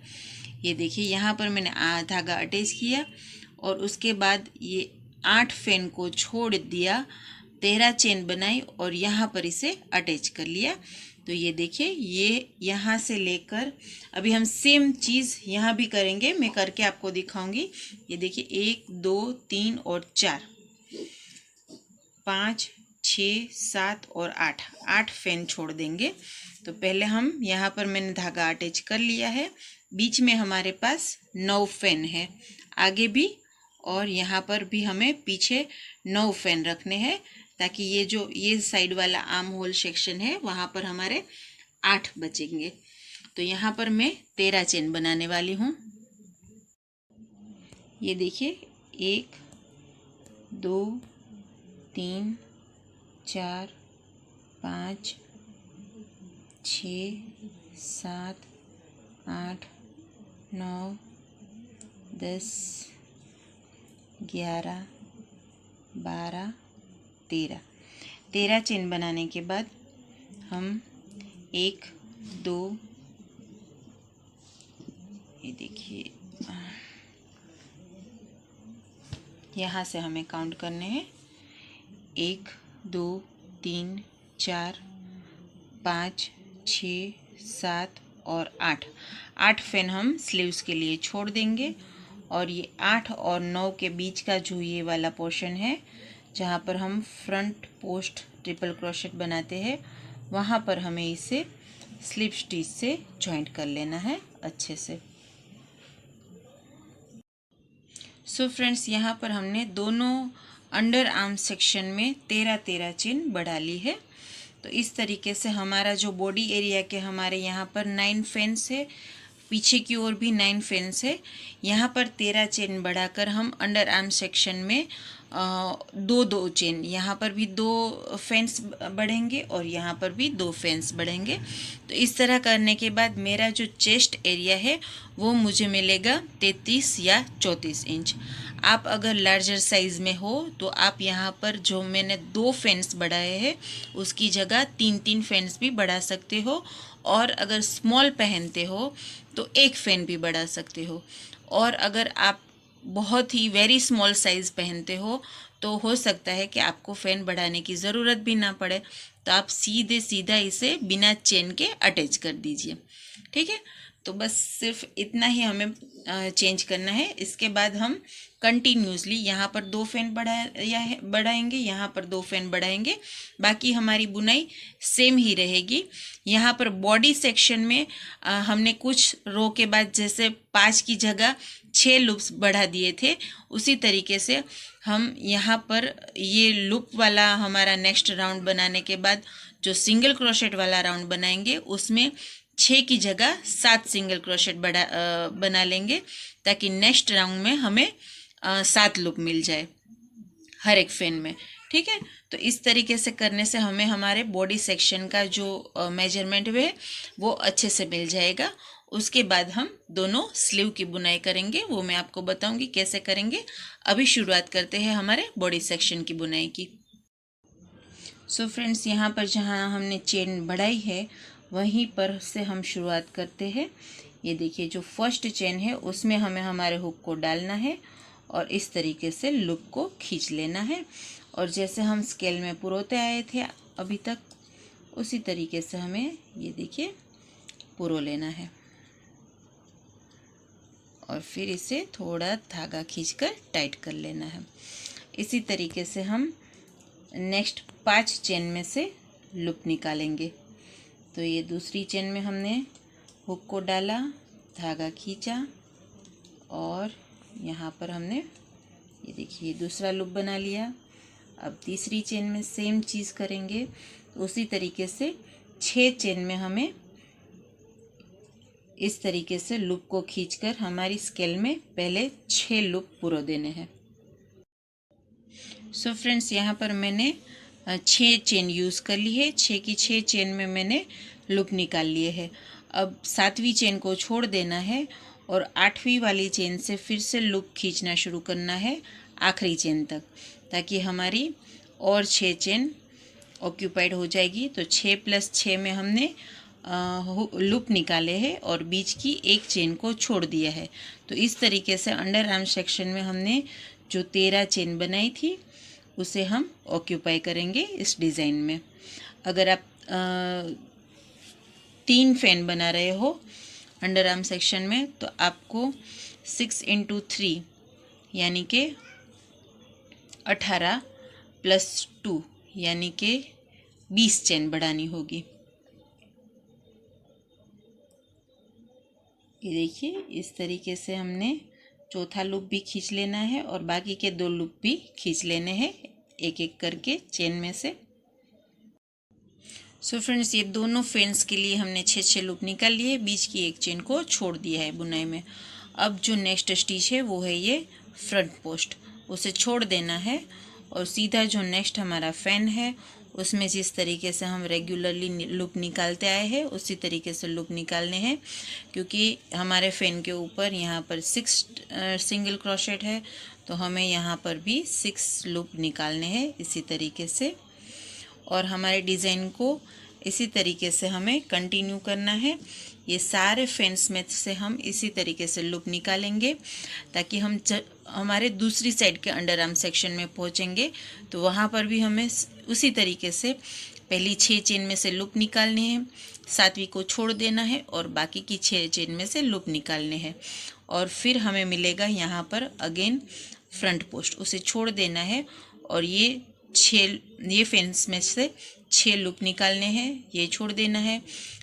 ये देखिए यहाँ पर मैंने धागा अटैच किया और उसके बाद ये 8 फैन को छोड़ दिया, 13 चेन बनाई और यहाँ पर इसे अटैच कर लिया। तो ये देखिए ये यहाँ से लेकर अभी हम सेम चीज़ यहाँ भी करेंगे, मैं करके आपको दिखाऊंगी। ये देखिए 1 2 3 और 4 5 6 7 और 8 फैन छोड़ देंगे। तो पहले हम यहाँ पर मैंने धागा अटैच कर लिया है, बीच में हमारे पास 9 फैन है, आगे भी और यहाँ पर भी हमें पीछे 9 फैन रखने हैं ताकि ये साइड वाला आर्म होल सेक्शन है वहाँ पर हमारे 8 बचेंगे। तो यहाँ पर मैं 13 चेन बनाने वाली हूँ। ये देखिए 1 2 3 4 5 6 7 8 9 10 11 12 13 चेन बनाने के बाद हम 1 2 ये देखिए यहाँ से हमें काउंट करने हैं 1 2 3 4 5 6 7 और 8 फैन हम स्लीव्स के लिए छोड़ देंगे। और ये 8 और 9 के बीच का जो ये वाला पोर्शन है जहाँ पर हम फ्रंट पोस्ट ट्रिपल क्रोशेट बनाते हैं वहाँ पर हमें इसे स्लिप स्टिच से जॉइंट कर लेना है अच्छे से। सो फ्रेंड्स, यहाँ पर हमने दोनों अंडर आर्म सेक्शन में 13 चेन बढ़ा ली है। तो इस तरीके से हमारा जो बॉडी एरिया के हमारे यहाँ पर 9 फैन्स है, पीछे की ओर भी 9 फैंस है। यहाँ पर 13 चेन बढ़ाकर हम अंडर आर्म सेक्शन में दो चेन, यहाँ पर भी 2 फैंस बढ़ेंगे और यहाँ पर भी 2 फैंस बढ़ेंगे। तो इस तरह करने के बाद मेरा जो चेस्ट एरिया है वो मुझे मिलेगा 33 या 34 इंच। आप अगर लार्जर साइज़ में हो तो आप यहाँ पर जो मैंने 2 फैंस बढ़ाए हैं उसकी जगह 3 फैंस भी बढ़ा सकते हो, और अगर स्मॉल पहनते हो तो 1 फैन भी बढ़ा सकते हो। और अगर आप बहुत ही वेरी स्मॉल साइज़ पहनते हो सकता है कि आपको फ़ैन बढ़ाने की ज़रूरत भी ना पड़े, तो आप सीधा इसे बिना चेन के अटैच कर दीजिए। ठीक है, तो बस सिर्फ इतना ही हमें चेंज करना है। इसके बाद हम कंटिन्यूसली यहाँ पर 2 फैन बढ़ाएंगे, यहाँ पर 2 फैन बढ़ाएंगे, बाकी हमारी बुनाई सेम ही रहेगी। यहाँ पर बॉडी सेक्शन में हमने कुछ रो के बाद जैसे 5 की जगह 6 लूप्स बढ़ा दिए थे, उसी तरीके से हम यहाँ पर ये लूप वाला हमारा नेक्स्ट राउंड बनाने के बाद जो सिंगल क्रोशेट वाला राउंड बनाएंगे उसमें 6 की जगह 7 सिंगल क्रोशेट बना लेंगे, ताकि नेक्स्ट राउंड में हमें 7 लूप मिल जाए हर एक फैन में। ठीक है, तो इस तरीके से करने से हमें हमारे बॉडी सेक्शन का जो मेजरमेंट है वो अच्छे से मिल जाएगा। उसके बाद हम दोनों स्लीव की बुनाई करेंगे, वो मैं आपको बताऊंगी कैसे करेंगे। अभी शुरुआत करते हैं हमारे बॉडी सेक्शन की बुनाई की। सो फ्रेंड्स, यहाँ पर जहाँ हमने चेन बढ़ाई है वहीं पर से हम शुरुआत करते हैं। ये देखिए, जो फर्स्ट चेन है उसमें हमें हमारे हुक को डालना है और इस तरीके से लूप को खींच लेना है, और जैसे हम स्केल में पुरोते आए थे अभी तक उसी तरीके से हमें ये देखिए पुरो लेना है, और फिर इसे थोड़ा धागा खींचकर टाइट कर लेना है। इसी तरीके से हम नेक्स्ट 5 चेन में से लूप निकालेंगे। तो ये दूसरी चेन में हमने हुक को डाला, धागा खींचा, और यहाँ पर हमने ये देखिए दूसरा लूप बना लिया। अब तीसरी चेन में सेम चीज़ करेंगे। तो उसी तरीके से 6 चेन में हमें इस तरीके से लूप को खींचकर हमारी स्केल में पहले 6 लूप पूरा देने हैं। सो फ्रेंड्स, यहाँ पर मैंने 6 चेन यूज़ कर ली है। 6 की 6 चेन में मैंने लूप निकाल लिए हैं। अब 7वीं चेन को छोड़ देना है और 8वीं वाली चेन से फिर से लूप खींचना शुरू करना है आखिरी चेन तक, ताकि हमारी और 6 चेन ऑक्यूपाइड हो जाएगी। तो 6 + 6 में हमने लूप निकाले हैं और बीच की एक चेन को छोड़ दिया है। तो इस तरीके से अंडर आर्म सेक्शन में हमने जो 13 चेन बनाई थी उसे हम ऑक्यूपाई करेंगे इस डिज़ाइन में। अगर आप 3 फैन बना रहे हो अंडर आर्म सेक्शन में तो आपको 6 × 3 यानी कि 18 + 2 यानी कि 20 चेन बढ़ानी होगी। ये देखिए, इस तरीके से हमने चौथा लूप भी खींच लेना है और बाकी के 2 लूप भी खींच लेने हैं एक एक करके चेन में से। सो फ्रेंड्स, ये दोनों फैंस के लिए हमने 6 लूप निकाल लिए, बीच की एक चेन को छोड़ दिया है बुनाई में। अब जो नेक्स्ट स्टिच है वो है ये फ्रंट पोस्ट, उसे छोड़ देना है और सीधा जो नेक्स्ट हमारा फैन है उसमें जिस तरीके से हम रेगुलरली लूप निकालते आए हैं उसी तरीके से लूप निकालने हैं, क्योंकि हमारे फैन के ऊपर यहाँ पर 6 सिंगल क्रोशेट है, तो हमें यहाँ पर भी 6 लूप निकालने हैं इसी तरीके से। और हमारे डिज़ाइन को इसी तरीके से हमें कंटिन्यू करना है। ये सारे फैंस में से हम इसी तरीके से लूप निकालेंगे, ताकि हम हमारे दूसरी साइड के अंडर आर्म सेक्शन में पहुंचेंगे तो वहाँ पर भी हमें उसी तरीके से पहली 6 चेन में से लूप निकालने हैं, 7वीं को छोड़ देना है और बाकी की 6 चेन में से लूप निकालने हैं। और फिर हमें मिलेगा यहाँ पर अगेन फ्रंट पोस्ट, उसे छोड़ देना है और ये 6 ये फेन्स में से 6 लूप निकालने हैं, ये छोड़ देना है।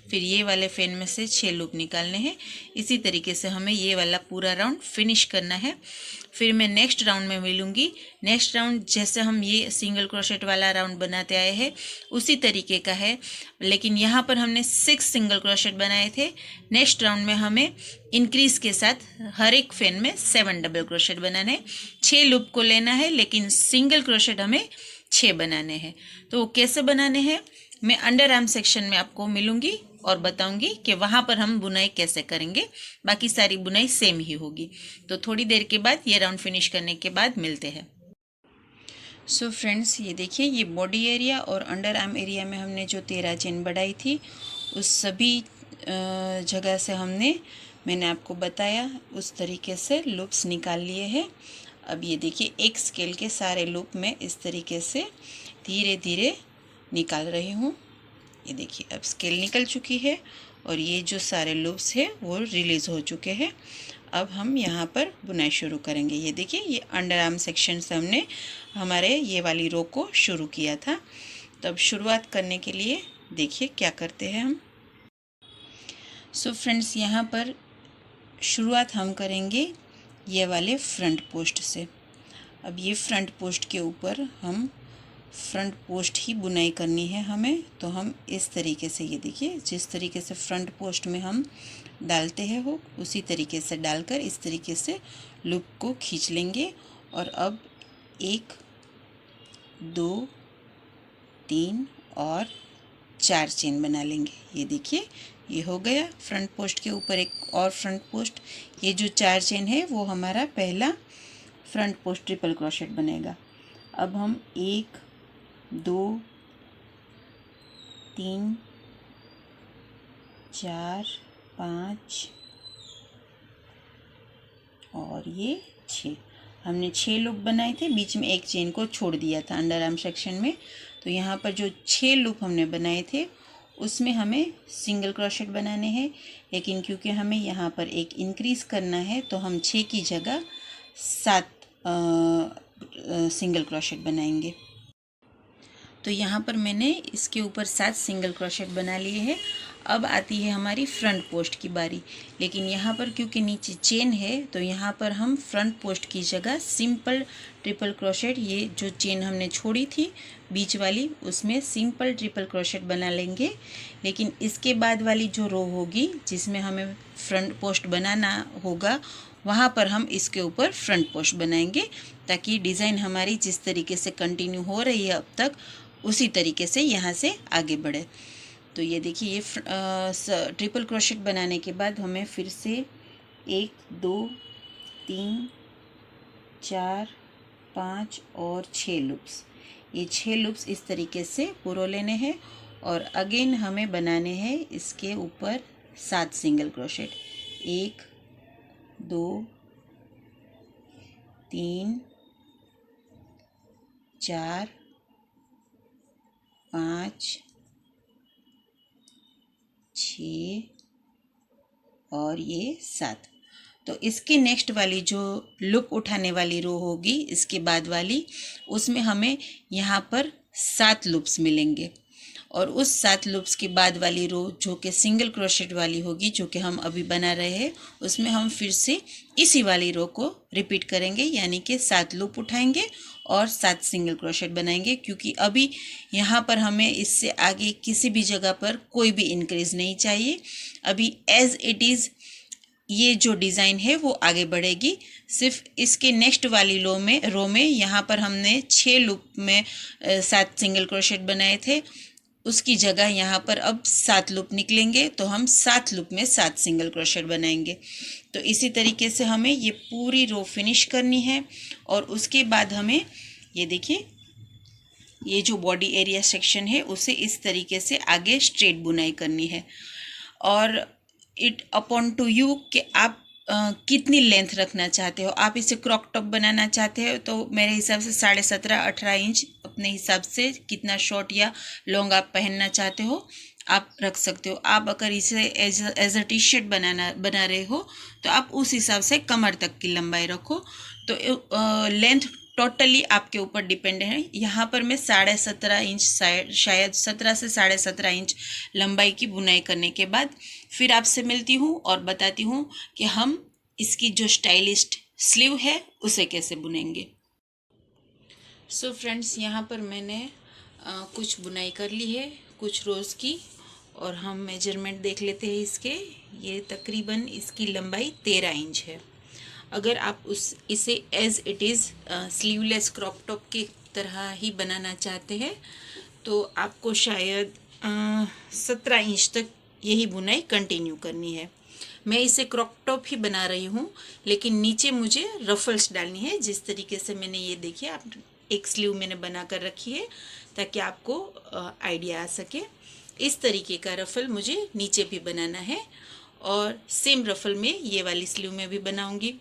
फिर ये वाले फेन में से 6 लूप निकालने हैं। इसी तरीके से हमें ये वाला पूरा राउंड फिनिश करना है। फिर मैं नेक्स्ट राउंड में मिलूँगी। नेक्स्ट राउंड जैसे हम ये सिंगल क्रोशेट वाला राउंड बनाते आए हैं उसी तरीके का है, लेकिन यहाँ पर हमने 6 सिंगल क्रोशेट बनाए थे। नेक्स्ट राउंड में हमें इंक्रीज के साथ हर एक फेन में 7 डबल क्रोशेट बनाने हैं। 6 लूप को लेना है, लेकिन सिंगल क्रोशेट हमें 6 बनाने हैं। तो वो कैसे बनाने हैं मैं अंडर आर्म सेक्शन में आपको मिलूँगी और बताऊंगी कि वहाँ पर हम बुनाई कैसे करेंगे। बाकी सारी बुनाई सेम ही होगी। तो थोड़ी देर के बाद ये राउंड फिनिश करने के बाद मिलते हैं। सो फ्रेंड्स, ये देखिए, ये बॉडी एरिया और अंडर आर्म एरिया में हमने जो 13 चेन बढ़ाई थी उस सभी जगह से मैंने आपको बताया उस तरीके से लूप्स निकाल लिए हैं। अब ये देखिए, एक स्केल के सारे लूप में इस तरीके से धीरे धीरे निकाल रही हूँ। ये देखिए, अब स्केल निकल चुकी है और ये जो सारे लूप्स हैं वो रिलीज़ हो चुके हैं। अब हम यहाँ पर बुनाई शुरू करेंगे। ये देखिए, ये अंडर आर्म सेक्शन से हमने हमारे ये वाली रो को शुरू किया था। तो अब शुरुआत करने के लिए देखिए क्या करते हैं हम। सो फ्रेंड्स, यहाँ पर शुरुआत हम करेंगे ये वाले फ्रंट पोस्ट से। अब ये फ्रंट पोस्ट के ऊपर हम फ्रंट पोस्ट ही बुनाई करनी है हमें। तो हम इस तरीके से, ये देखिए, जिस तरीके से फ्रंट पोस्ट में हम डालते हैं वो उसी तरीके से डालकर इस तरीके से लूप को खींच लेंगे। और अब 1 2 3 और 4 चेन बना लेंगे। ये देखिए, ये हो गया फ्रंट पोस्ट के ऊपर एक और फ्रंट पोस्ट। ये जो 4 चेन है वो हमारा पहला फ्रंट पोस्ट ट्रिपल क्रोशेट बनेगा। अब हम 1 2 3 4 5 और ये 6, हमने 6 लूप बनाए थे। बीच में एक चेन को छोड़ दिया था अंडर आर्म सेक्शन में। तो यहाँ पर जो 6 लूप हमने बनाए थे उसमें हमें सिंगल क्रोशेट बनाने हैं, लेकिन क्योंकि हमें यहाँ पर एक इंक्रीज़ करना है तो हम 6 की जगह 7 सिंगल क्रोशेट बनाएंगे। तो यहाँ पर मैंने इसके ऊपर 7 सिंगल क्रोशेट बना लिए हैं। अब आती है हमारी फ्रंट पोस्ट की बारी, लेकिन यहाँ पर क्योंकि नीचे चेन है तो यहाँ पर हम फ्रंट पोस्ट की जगह सिंपल ट्रिपल क्रोशेट, ये जो चेन हमने छोड़ी थी बीच वाली उसमें सिंपल ट्रिपल क्रोशेट बना लेंगे। लेकिन इसके बाद वाली जो रो होगी जिसमें हमें फ्रंट पोस्ट बनाना होगा वहाँ पर हम इसके ऊपर फ्रंट पोस्ट बनाएंगे, ताकि डिज़ाइन हमारी जिस तरीके से कंटिन्यू हो रही है अब तक उसी तरीके से यहाँ से आगे बढ़े। तो ये देखिए, ये ट्रिपल क्रोशेट बनाने के बाद हमें फिर से 1 2 3 4 5 और 6 लूप्स, ये 6 लूप्स इस तरीके से पूरे लेने हैं। और अगेन हमें बनाने हैं इसके ऊपर 7 सिंगल क्रोशेट। 1 2 3 4 5 6 और ये 7। तो इसके नेक्स्ट वाली जो लूप उठाने वाली रो होगी इसके बाद वाली, उसमें हमें यहाँ पर 7 लूप्स मिलेंगे। और उस 7 लूप्स के बाद वाली रो जो कि सिंगल क्रोशेट वाली होगी, जो कि हम अभी बना रहे हैं, उसमें हम फिर से इसी वाली रो को रिपीट करेंगे, यानी कि 7 लूप उठाएंगे और 7 सिंगल क्रोशेट बनाएंगे। क्योंकि अभी यहाँ पर हमें इससे आगे किसी भी जगह पर कोई भी इंक्रीज नहीं चाहिए। अभी एज इट इज़ ये जो डिज़ाइन है वो आगे बढ़ेगी। सिर्फ इसके नेक्स्ट वाली रो में यहाँ पर हमने 6 लूप में 7 सिंगल क्रोशेट बनाए थे, उसकी जगह यहाँ पर अब 7 लूप निकलेंगे, तो हम 7 लूप में 7 सिंगल क्रोशेट बनाएंगे। तो इसी तरीके से हमें ये पूरी रो फिनिश करनी है। और उसके बाद हमें ये देखिए, ये जो बॉडी एरिया सेक्शन है उसे इस तरीके से आगे स्ट्रेट बुनाई करनी है। और इट अपॉन टू यू कि आप कितनी लेंथ रखना चाहते हो। आप इसे क्रॉप टॉप बनाना चाहते हो तो मेरे हिसाब से 17.5-18 इंच अपने हिसाब से कितना शॉर्ट या लॉन्ग आप पहनना चाहते हो आप रख सकते हो। आप अगर इसे एज अ टी शर्ट बना रहे हो तो आप उस हिसाब से कमर तक की लंबाई रखो। तो लेंथ टोटली आपके ऊपर डिपेंड है। यहाँ पर मैं 17.5 इंच, शायद 17 से 17.5 इंच लंबाई की बुनाई करने के बाद फिर आपसे मिलती हूँ और बताती हूँ कि हम इसकी जो स्टाइलिस्ट स्लीव है उसे कैसे बुनेंगे। सो फ्रेंड्स, यहाँ पर मैंने कुछ बुनाई कर ली है, कुछ रोज़ की, और हम मेजरमेंट देख लेते हैं इसके। ये तकरीबन इसकी लंबाई 13 इंच है। अगर आप इसे as it is sleeveless crop top की तरह ही बनाना चाहते हैं तो आपको शायद 17 इंच तक यही बुनाई कंटिन्यू करनी है। मैं इसे क्रॉप टॉप ही बना रही हूँ, लेकिन नीचे मुझे रफल्स डालनी है। जिस तरीके से मैंने ये देखिए, आप एक स्लीव मैंने बना कर रखी है ताकि आपको आइडिया आ सके। इस तरीके का रफल मुझे नीचे भी बनाना है और सेम रफल में ये वाली स्लीव में भी बनाऊंगी।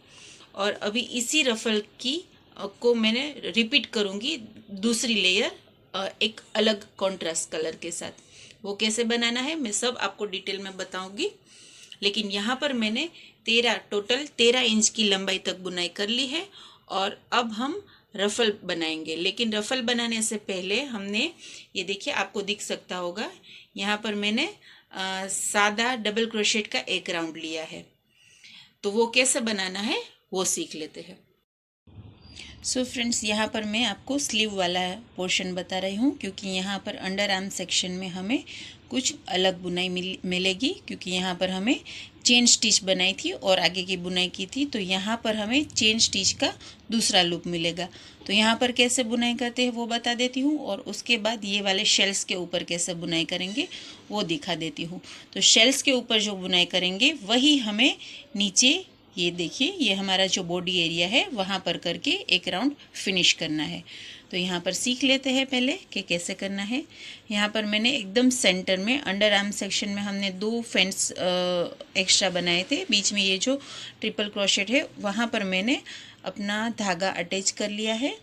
और अभी इसी रफल को मैंने रिपीट करूंगी दूसरी लेयर एक अलग कॉन्ट्रास्ट कलर के साथ। वो कैसे बनाना है मैं सब आपको डिटेल में बताऊंगी। लेकिन यहाँ पर मैंने टोटल 13 इंच की लंबाई तक बुनाई कर ली है और अब हम रफल बनाएंगे। लेकिन रफल बनाने से पहले हमने, ये देखिए आपको दिख सकता होगा, यहाँ पर मैंने सादा डबल क्रोशेट का एक राउंड लिया है। तो वो कैसे बनाना है वो सीख लेते हैं। सो फ्रेंड्स, यहाँ पर मैं आपको स्लीव वाला पोर्शन बता रही हूँ, क्योंकि यहाँ पर अंडर आर्म सेक्शन में हमें कुछ अलग बुनाई मिलेगी, क्योंकि यहाँ पर हमें चेन स्टिच बनाई थी और आगे की बुनाई की थी। तो यहाँ पर हमें चेन स्टिच का दूसरा लूप मिलेगा। तो यहाँ पर कैसे बुनाई करते हैं वो बता देती हूँ, और उसके बाद ये वाले शेल्स के ऊपर कैसे बुनाई करेंगे वो दिखा देती हूँ। तो शेल्स के ऊपर जो बुनाई करेंगे वही हमें नीचे, ये देखिए, ये हमारा जो बॉडी एरिया है वहाँ पर करके एक राउंड फिनिश करना है। तो यहाँ पर सीख लेते हैं पहले कि कैसे करना है। यहाँ पर मैंने एकदम सेंटर में अंडर आर्म सेक्शन में हमने 2 फेंस एक्स्ट्रा बनाए थे। बीच में ये जो ट्रिपल क्रोशेट है वहाँ पर मैंने अपना धागा अटैच कर लिया है।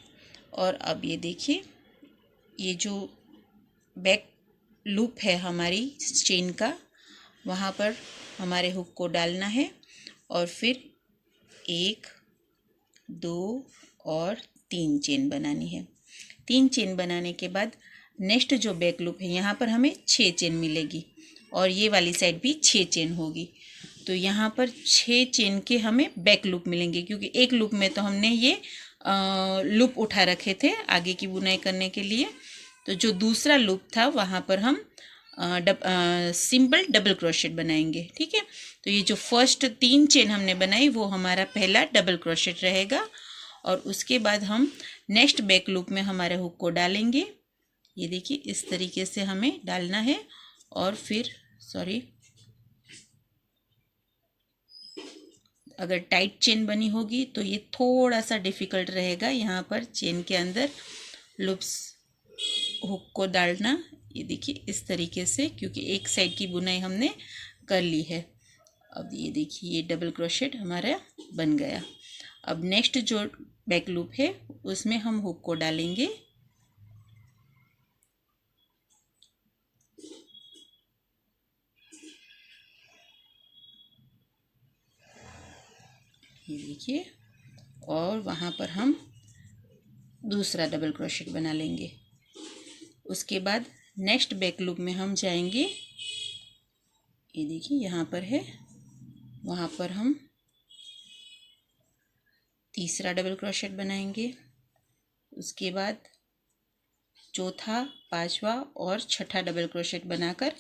और अब ये देखिए, ये जो बैक लूप है हमारी चेन का, वहाँ पर हमारे हुक को डालना है और फिर 1, 2 और 3 चेन बनानी है। 3 चेन बनाने के बाद नेक्स्ट जो बैक लूप है यहाँ पर हमें 6 चेन मिलेगी और ये वाली साइड भी 6 चेन होगी। तो यहाँ पर 6 चेन के हमें बैक लूप मिलेंगे, क्योंकि एक लूप में तो हमने ये लूप उठा रखे थे आगे की बुनाई करने के लिए। तो जो दूसरा लूप था वहाँ पर हम सिंपल डबल क्रोशेट बनाएंगे। ठीक है, तो ये जो फर्स्ट 3 चेन हमने बनाई वो हमारा पहला डबल क्रोशेट रहेगा। और उसके बाद हम नेक्स्ट बैक लूप में हमारे हुक को डालेंगे। ये देखिए, इस तरीके से हमें डालना है। और फिर अगर टाइट चेन बनी होगी तो ये थोड़ा सा डिफ़िकल्ट रहेगा यहाँ पर चेन के अंदर लूप्स हुक को डालना। ये देखिए इस तरीके से, क्योंकि एक साइड की बुनाई हमने कर ली है। अब ये देखिए, ये डबल क्रोशेट हमारा बन गया। अब नेक्स्ट जो बैक लूप है उसमें हम हुक को डालेंगे। ये देखिए, और वहाँ पर हम दूसरा डबल क्रोशेट बना लेंगे। उसके बाद नेक्स्ट बैक लूप में हम जाएंगे। ये देखिए यहाँ पर है, वहाँ पर हम तीसरा डबल क्रोशेट बनाएंगे। उसके बाद चौथा, पांचवा और छठा डबल क्रोशेट बनाकर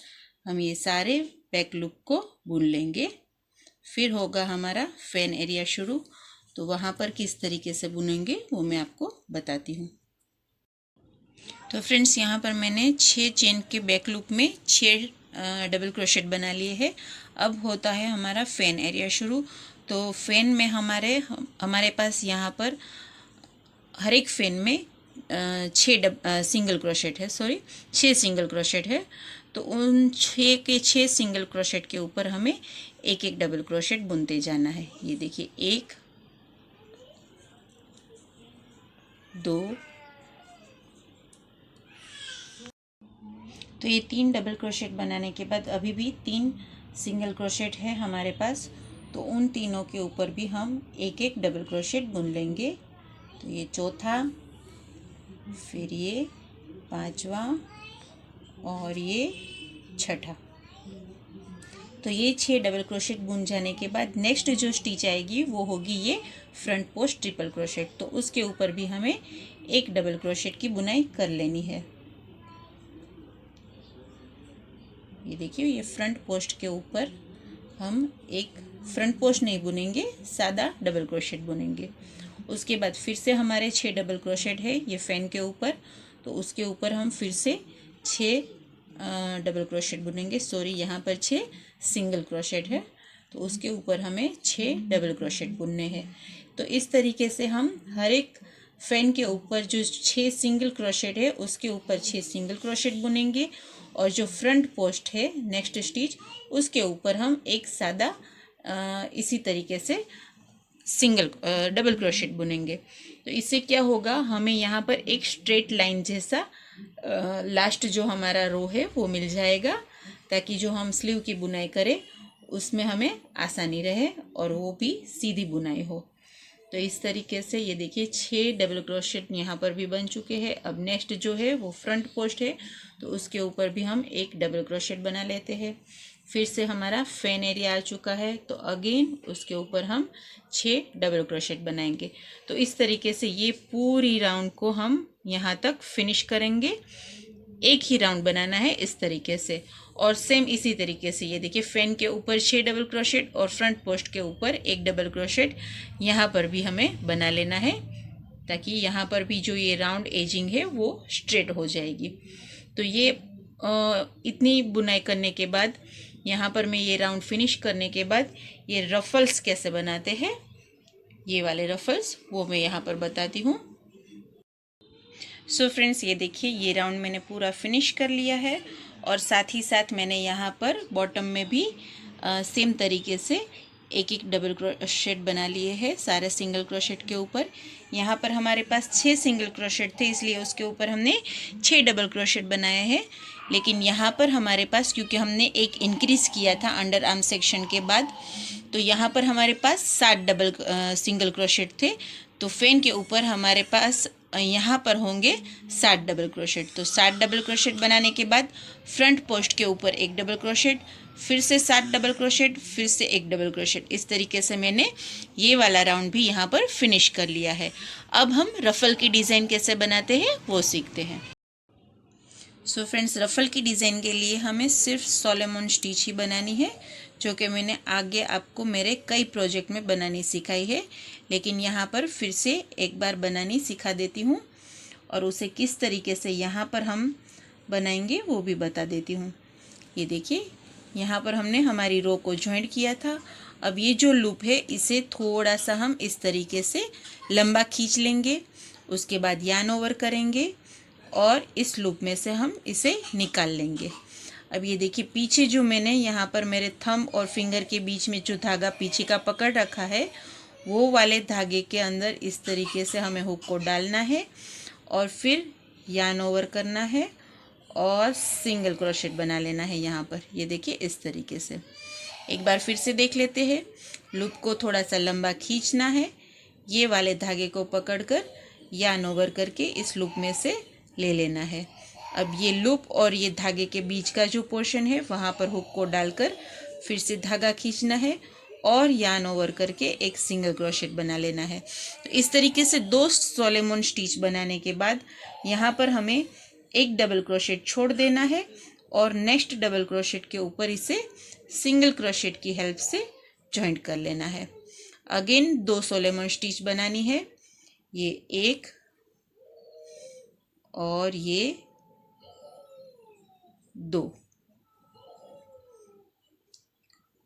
हम ये सारे बैक लूप को बुन लेंगे। फिर होगा हमारा फैन एरिया शुरू। तो वहाँ पर किस तरीके से बुनेंगे वो मैं आपको बताती हूँ। तो फ्रेंड्स, यहाँ पर मैंने 6 चेन के बैक लूप में 6 डबल क्रोशेट बना लिए हैं। अब होता है हमारा फैन एरिया शुरू। तो फैन में हमारे पास यहाँ पर हर एक फैन में 6 सिंगल क्रोशेट है, 6 सिंगल क्रोशेट है। तो उन 6 के 6 सिंगल क्रोशेट के ऊपर हमें एक एक डबल क्रोशेट बुनते जाना है। ये देखिए, 1, 2, तो ये 3 डबल क्रोशेट बनाने के बाद अभी भी 3 सिंगल क्रोशेट है हमारे पास। तो उन तीनों के ऊपर भी हम एक एक डबल क्रोशेट बुन लेंगे। तो ये चौथा, फिर ये पांचवा और ये छठा। तो ये 6 डबल क्रोशेट बुन जाने के बाद नेक्स्ट जो स्टिच आएगी वो होगी ये फ्रंट पोस्ट ट्रिपल क्रोशेट। तो उसके ऊपर भी हमें एक डबल क्रोशेट की बुनाई कर लेनी है। ये देखिए, ये फ्रंट पोस्ट के ऊपर हम एक फ्रंट पोस्ट नहीं बुनेंगे, सादा डबल क्रोशेट बुनेंगे। उसके बाद फिर से हमारे 6 डबल क्रोशेट है ये फैन के ऊपर, तो उसके ऊपर हम फिर से 6 डबल क्रोशेट बुनेंगे। सॉरी, यहाँ पर 6 सिंगल क्रोशेट है, तो उसके ऊपर हमें 6 डबल क्रोशेट बुनने हैं। तो इस तरीके से हम हर एक फैन के ऊपर जो 6 सिंगल क्रोशेट है उसके ऊपर 6 सिंगल क्रोशेट बुनेंगे, और जो फ्रंट पोस्ट है नेक्स्ट स्टिच उसके ऊपर हम एक सादा इसी तरीके से सिंगल डबल क्रोशेट बुनेंगे। तो इससे क्या होगा, हमें यहाँ पर एक स्ट्रेट लाइन जैसा लास्ट जो हमारा रो है वो मिल जाएगा, ताकि जो हम स्लीव की बुनाई करें उसमें हमें आसानी रहे और वो भी सीधी बुनाई हो। तो इस तरीके से ये देखिए 6 डबल क्रोशेट यहाँ पर भी बन चुके हैं। अब नेक्स्ट जो है वो फ्रंट पोस्ट है, तो उसके ऊपर भी हम एक डबल क्रोशेट बना लेते हैं। फिर से हमारा फैन एरिया आ चुका है, तो अगेन उसके ऊपर हम 6 डबल क्रोशेट बनाएंगे। तो इस तरीके से ये पूरी राउंड को हम यहाँ तक फिनिश करेंगे। एक ही राउंड बनाना है इस तरीके से, और सेम इसी तरीके से ये देखिए फैन के ऊपर 6 डबल क्रोशेट और फ्रंट पोस्ट के ऊपर एक डबल क्रोशेट यहाँ पर भी हमें बना लेना है, ताकि यहाँ पर भी जो ये राउंड एजिंग है वो स्ट्रेट हो जाएगी। तो ये इतनी बुनाई करने के बाद यहाँ पर मैं ये राउंड फिनिश करने के बाद ये रफल्स कैसे बनाते हैं, ये वाले रफल्स वो मैं यहाँ पर बताती हूँ। सो फ्रेंड्स, ये देखिए ये राउंड मैंने पूरा फिनिश कर लिया है, और साथ ही साथ मैंने यहाँ पर बॉटम में भी सेम तरीके से एक एक डबल क्रोशेट बना लिए हैं सारे सिंगल क्रोशेट के ऊपर। यहाँ पर हमारे पास 6 सिंगल क्रोशेट थे, इसलिए उसके ऊपर हमने 6 डबल क्रोशेट बनाए हैं। लेकिन यहाँ पर हमारे पास, क्योंकि हमने एक इंक्रीज़ किया था अंडर आर्म सेक्शन के बाद, तो यहाँ पर हमारे पास 7 डबल सिंगल क्रोशेट थे। तो फैन के ऊपर हमारे पास यहाँ पर होंगे 7 डबल क्रोशेट। तो 7 डबल क्रोशेट बनाने के बाद फ्रंट पोस्ट के ऊपर एक डबल क्रोशेट, फिर से 7 डबल क्रोशेट, फिर से एक डबल क्रोशेट। इस तरीके से मैंने ये वाला राउंड भी यहाँ पर फिनिश कर लिया है। अब हम रफ़ल की डिज़ाइन कैसे बनाते हैं वो सीखते हैं। सो फ्रेंड्स, रफ़ल की डिज़ाइन के लिए हमें सिर्फ सोलोमन स्टिच ही बनानी है, जो कि मैंने आगे आपको मेरे कई प्रोजेक्ट में बनानी सिखाई है। लेकिन यहाँ पर फिर से एक बार बनानी सिखा देती हूँ, और उसे किस तरीके से यहाँ पर हम बनाएंगे वो भी बता देती हूँ। ये देखिए, यहाँ पर हमने हमारी रो को जॉइंट किया था। अब ये जो लूप है इसे थोड़ा सा हम इस तरीके से लंबा खींच लेंगे, उसके बाद यार्न ओवर करेंगे और इस लूप में से हम इसे निकाल लेंगे। अब ये देखिए, पीछे जो मैंने यहाँ पर मेरे थंब और फिंगर के बीच में जो धागा पीछे का पकड़ रखा है, वो वाले धागे के अंदर इस तरीके से हमें हुक को डालना है और फिर यार्न ओवर करना है और सिंगल क्रोशेट बना लेना है यहाँ पर। ये देखिए इस तरीके से। एक बार फिर से देख लेते हैं। लूप को थोड़ा सा लंबा खींचना है, ये वाले धागे को पकड़कर यार्न ओवर करके इस लूप में से ले लेना है। अब ये लूप और ये धागे के बीच का जो पोर्शन है वहाँ पर हुक को डालकर फिर से धागा खींचना है और यार्न ओवर करके एक सिंगल क्रोशेट बना लेना है। तो इस तरीके से 2 सोलोमन स्टिच बनाने के बाद यहाँ पर हमें एक डबल क्रोशेट छोड़ देना है और नेक्स्ट डबल क्रोशेट के ऊपर इसे सिंगल क्रोशेट की हेल्प से जॉइंट कर लेना है। अगेन 2 सोलोमन स्टिच बनानी है, ये एक और ये 2,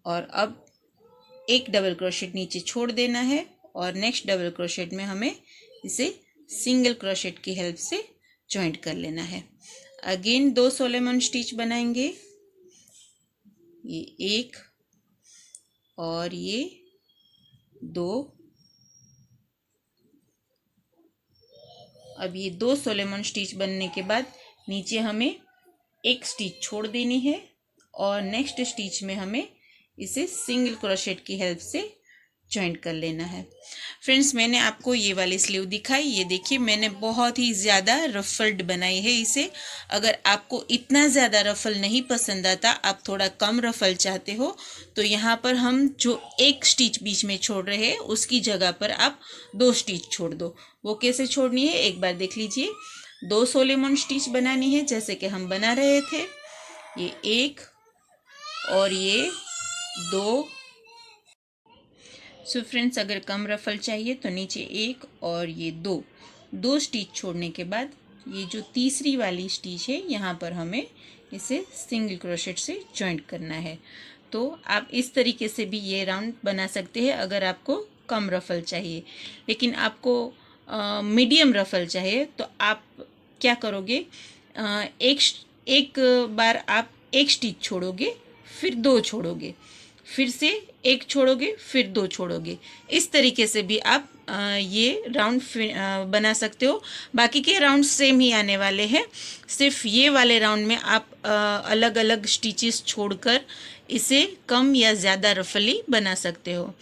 और अब एक डबल क्रोशेट नीचे छोड़ देना है और नेक्स्ट डबल क्रोशेट में हमें इसे सिंगल क्रोशेट की हेल्प से जॉइंट कर लेना है। अगेन 2 सोलोमन स्टिच बनाएंगे, ये एक और ये 2। अब ये 2 सोलोमन स्टिच बनने के बाद नीचे हमें एक स्टिच छोड़ देनी है और नेक्स्ट स्टिच में हमें इसे सिंगल क्रोशेट की हेल्प से जॉइंट कर लेना है। फ्रेंड्स, मैंने आपको ये वाली स्लीव दिखाई, ये देखिए मैंने बहुत ही ज़्यादा रफल्ड बनाई है इसे। अगर आपको इतना ज़्यादा रफल नहीं पसंद आता, आप थोड़ा कम रफल चाहते हो, तो यहाँ पर हम जो एक स्टिच बीच में छोड़ रहे हैं उसकी जगह पर आप 2 स्टिच छोड़ दो। वो कैसे छोड़नी है एक बार देख लीजिए। 2 सोलेमन स्टिच बनानी है जैसे कि हम बना रहे थे। ये 1 और ये 2। सो फ्रेंड्स, अगर कम रफल चाहिए तो नीचे 1 और ये 2 स्टिच छोड़ने के बाद ये जो तीसरी वाली स्टिच है यहाँ पर हमें इसे सिंगल क्रोशेट से जॉइंट करना है। तो आप इस तरीके से भी ये राउंड बना सकते हैं अगर आपको कम रफल चाहिए। लेकिन आपको मीडियम रफल चाहिए तो आप क्या करोगे, एक बार आप 1 स्टिच छोड़ोगे, फिर 2 छोड़ोगे, फिर से 1 छोड़ोगे, फिर 2 छोड़ोगे। इस तरीके से भी आप ये राउंड बना सकते हो। बाकी के राउंड सेम ही आने वाले हैं, सिर्फ ये वाले राउंड में आप अलग अलग स्टिचेस छोड़कर इसे कम या ज़्यादा रफली बना सकते हो।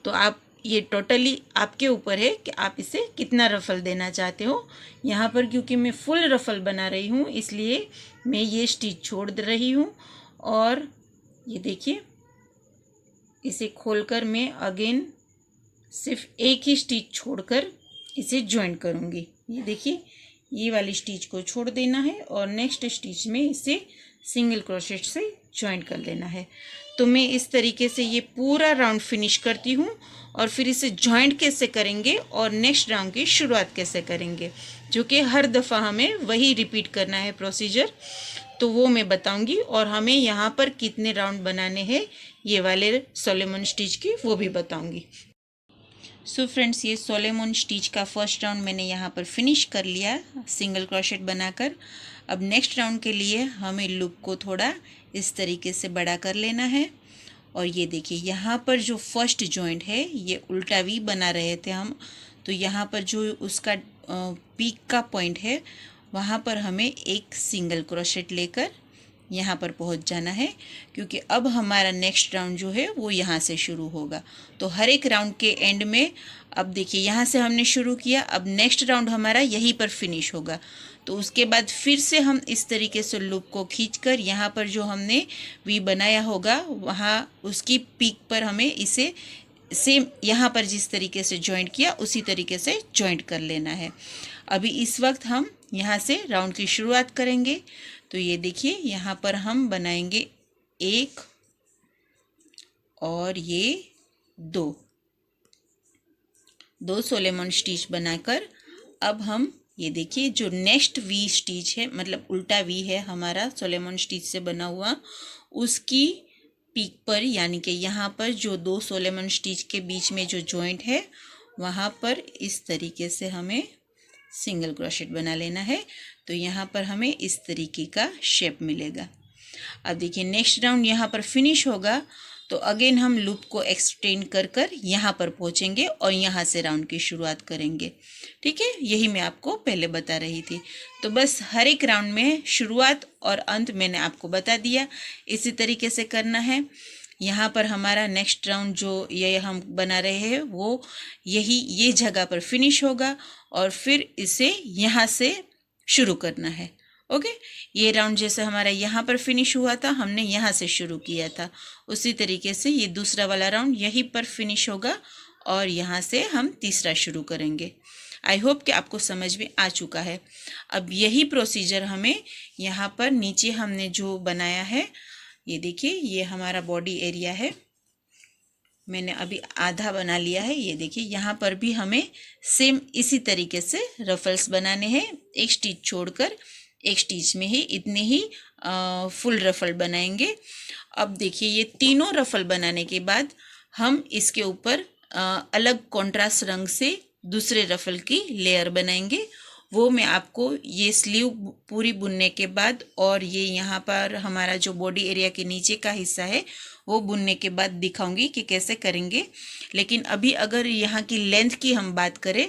तो आप ये टोटली आपके ऊपर है कि आप इसे कितना रफल देना चाहते हो। यहाँ पर क्योंकि मैं फुल रफल बना रही हूँ इसलिए मैं ये स्टिच छोड़ रही हूँ। और ये देखिए, इसे खोलकर मैं अगेन सिर्फ 1 ही स्टिच छोड़कर इसे जॉइंट करूँगी। ये देखिए, ये वाली स्टिच को छोड़ देना है और नेक्स्ट स्टिच में इसे सिंगल क्रोशेट से जॉइंट कर लेना है। तो मैं इस तरीके से ये पूरा राउंड फिनिश करती हूँ और फिर इसे जॉइंट कैसे करेंगे और नेक्स्ट राउंड की शुरुआत कैसे करेंगे, जो कि हर दफ़ा हमें वही रिपीट करना है प्रोसीजर, तो वो मैं बताऊंगी। और हमें यहाँ पर कितने राउंड बनाने हैं ये वाले सोलेमन स्टिच की वो भी बताऊंगी। सो फ्रेंड्स, ये सोलेमन स्टिच का फर्स्ट राउंड मैंने यहाँ पर फिनिश कर लिया सिंगल क्रोशेट बनाकर। अब नेक्स्ट राउंड के लिए हमें लूप को थोड़ा इस तरीके से बड़ा कर लेना है। और ये देखिए, यहाँ पर जो फर्स्ट जॉइंट है ये उल्टा वी बना रहे थे हम, तो यहाँ पर जो उसका पीक का पॉइंट है वहाँ पर हमें एक सिंगल क्रोशेट लेकर यहाँ पर पहुँच जाना है, क्योंकि अब हमारा नेक्स्ट राउंड जो है वो यहाँ से शुरू होगा। तो हर एक राउंड के एंड में, अब देखिए यहाँ से हमने शुरू किया, अब नेक्स्ट राउंड हमारा यहीं पर फिनिश होगा। तो उसके बाद फिर से हम इस तरीके से लूप को खींचकर यहाँ पर जो हमने वी बनाया होगा वहाँ उसकी पीक पर हमें इसे सेम यहाँ पर जिस तरीके से जॉइंट किया उसी तरीके से जॉइंट कर लेना है। अभी इस वक्त हम यहाँ से राउंड की शुरुआत करेंगे। तो ये देखिए, यहाँ पर हम बनाएंगे 1 और ये 2 सोलेमन स्टिच बनाकर अब हम ये देखिए जो नेक्स्ट वी स्टिच है, मतलब उल्टा वी है हमारा सोलेमन स्टिच से बना हुआ, उसकी पीक पर यानी कि यहाँ पर जो 2 सोलेमन स्टिच के बीच में जो जॉइंट है वहाँ पर इस तरीके से हमें सिंगल क्रोशेट बना लेना है। तो यहाँ पर हमें इस तरीके का शेप मिलेगा। अब देखिए, नेक्स्ट राउंड यहाँ पर फिनिश होगा तो अगेन हम लूप को एक्सटेंड कर कर यहाँ पर पहुँचेंगे और यहाँ से राउंड की शुरुआत करेंगे। ठीक है, यही मैं आपको पहले बता रही थी। तो बस हर एक राउंड में शुरुआत और अंत मैंने आपको बता दिया, इसी तरीके से करना है। यहाँ पर हमारा नेक्स्ट राउंड जो ये हम बना रहे हैं वो ये जगह पर फिनिश होगा और फिर इसे यहाँ से शुरू करना है। ओके, ये राउंड जैसे हमारा यहाँ पर फिनिश हुआ था, हमने यहाँ से शुरू किया था, उसी तरीके से ये दूसरा वाला राउंड यहीं पर फिनिश होगा और यहाँ से हम तीसरा शुरू करेंगे। आई होप कि आपको समझ में आ चुका है। अब यही प्रोसीजर हमें यहाँ पर नीचे हमने जो बनाया है, ये देखिए ये हमारा बॉडी एरिया है, मैंने अभी आधा बना लिया है। ये देखिए यहाँ पर भी हमें सेम इसी तरीके से रफल्स बनाने हैं, एक स्टिच छोड़कर एक स्टिच में ही इतने ही फुल रफल बनाएंगे। अब देखिए, ये तीनों रफल बनाने के बाद हम इसके ऊपर अलग कॉन्ट्रास्ट रंग से दूसरे रफल की लेयर बनाएंगे। वो मैं आपको ये स्लीव पूरी बुनने के बाद और ये यहाँ पर हमारा जो बॉडी एरिया के नीचे का हिस्सा है वो बुनने के बाद दिखाऊंगी कि कैसे करेंगे। लेकिन अभी अगर यहाँ की लेंथ की हम बात करें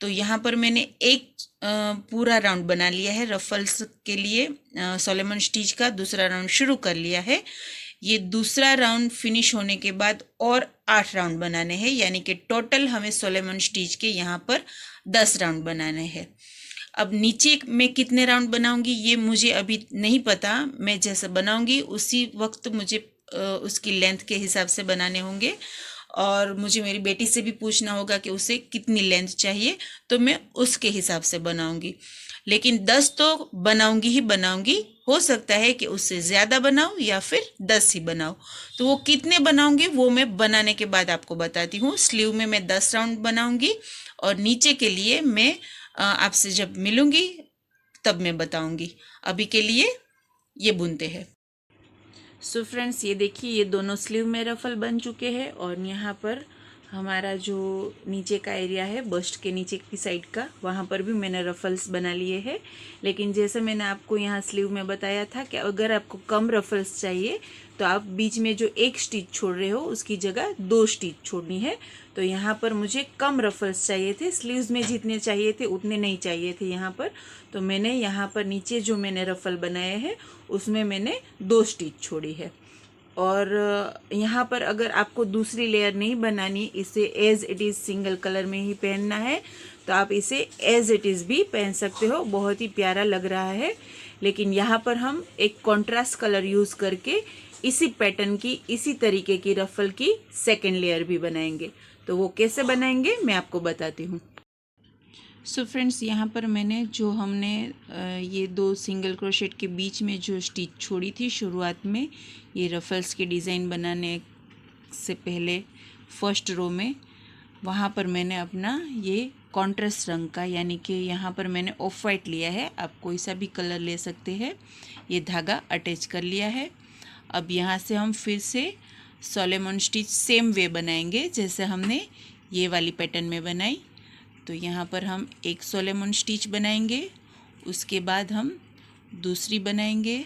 तो यहाँ पर मैंने एक पूरा राउंड बना लिया है रफल्स के लिए, सोलेमन स्टिच का दूसरा राउंड शुरू कर लिया है। ये दूसरा राउंड फिनिश होने के बाद और 8 राउंड बनाने हैं, यानी कि टोटल हमें सोलोमन स्टिच के यहाँ पर 10 राउंड बनाने हैं। अब नीचे में कितने राउंड बनाऊंगी ये मुझे अभी नहीं पता, मैं जैसा बनाऊंगी उसी वक्त मुझे उसकी लेंथ के हिसाब से बनाने होंगे, और मुझे मेरी बेटी से भी पूछना होगा कि उसे कितनी लेंथ चाहिए, तो मैं उसके हिसाब से बनाऊंगी। लेकिन 10 तो बनाऊंगी ही बनाऊंगी, हो सकता है कि उससे ज़्यादा बनाऊं या फिर 10 ही बनाऊं। तो वो कितने बनाऊंगी वो मैं बनाने के बाद आपको बताती हूँ। स्लीव में मैं 10 राउंड बनाऊंगी और नीचे के लिए मैं आपसे जब मिलूंगी तब मैं बताऊंगी। अभी के लिए ये बुनते हैं। सो फ्रेंड्स, ये देखिए ये दोनों स्लीव में रफल बन चुके हैं, और यहाँ पर हमारा जो नीचे का एरिया है बस्ट के नीचे की साइड का, वहाँ पर भी मैंने रफल्स बना लिए हैं। लेकिन जैसे मैंने आपको यहाँ स्लीव में बताया था कि अगर आपको कम रफल्स चाहिए तो आप बीच में जो एक स्टिच छोड़ रहे हो उसकी जगह 2 स्टिच छोड़नी है। तो यहाँ पर मुझे कम रफल्स चाहिए थे, स्लीव्स में जितने चाहिए थे उतने नहीं चाहिए थे यहाँ पर। तो मैंने यहाँ पर नीचे जो मैंने रफल बनाए हैं उसमें मैंने 2 स्टिच छोड़ी है। और यहाँ पर अगर आपको दूसरी लेयर नहीं बनानी, इसे as it is single colour में ही पहनना है तो आप इसे एज इट इज़ भी पहन सकते हो, बहुत ही प्यारा लग रहा है। लेकिन यहाँ पर हम एक कॉन्ट्रास्ट कलर यूज़ करके इसी पैटर्न की, इसी तरीके की रफल की सेकेंड लेयर भी बनाएंगे। तो वो कैसे बनाएंगे मैं आपको बताती हूँ। सो फ्रेंड्स, यहाँ पर मैंने जो हमने ये 2 सिंगल क्रोशेट के बीच में जो स्टिच छोड़ी थी शुरुआत में, ये रफल्स के डिज़ाइन बनाने से पहले फर्स्ट रो में, वहाँ पर मैंने अपना ये कॉन्ट्रास्ट रंग का, यानी कि यहाँ पर मैंने ऑफ वाइट लिया है, आप कोई सा भी कलर ले सकते हैं, ये धागा अटैच कर लिया है। अब यहाँ से हम फिर से सोलोमन स्टिच सेम वे बनाएंगे जैसे हमने ये वाली पैटर्न में बनाई। तो यहाँ पर हम एक सोलोमन स्टिच बनाएंगे, उसके बाद हम दूसरी बनाएंगे,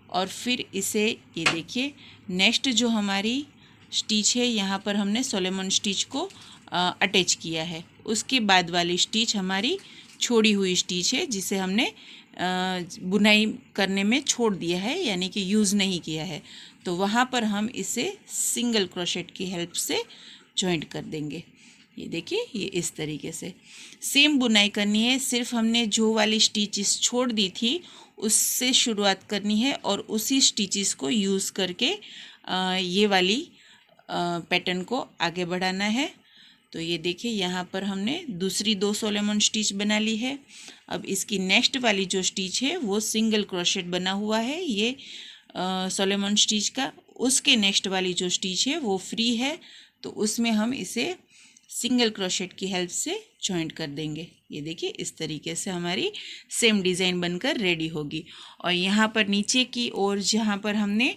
और फिर इसे, ये देखिए नेक्स्ट जो हमारी स्टिच है यहाँ पर हमने सोलोमन स्टिच को अटैच किया है। उसके बाद वाली स्टिच हमारी छोड़ी हुई स्टिच है जिसे हमने बुनाई करने में छोड़ दिया है, यानी कि यूज़ नहीं किया है। तो वहाँ पर हम इसे सिंगल क्रोशेट की हेल्प से जॉइंट कर देंगे। ये देखिए ये इस तरीके से सेम बुनाई करनी है, सिर्फ हमने जो वाली स्टिचेस छोड़ दी थी उससे शुरुआत करनी है और उसी स्टिचेस को यूज़ करके ये वाली पैटर्न को आगे बढ़ाना है। तो ये देखिए यहाँ पर हमने दूसरी 2 सोलोमन स्टिच बना ली है। अब इसकी नेक्स्ट वाली जो स्टिच है वो सिंगल क्रोशेट बना हुआ है ये सोलोमन स्टिच का, उसके नेक्स्ट वाली जो स्टिच है वो फ्री है, तो उसमें हम इसे सिंगल क्रोशेट की हेल्प से जॉइंट कर देंगे। ये देखिए इस तरीके से हमारी सेम डिज़ाइन बनकर रेडी होगी। और यहाँ पर नीचे की ओर जहाँ पर हमने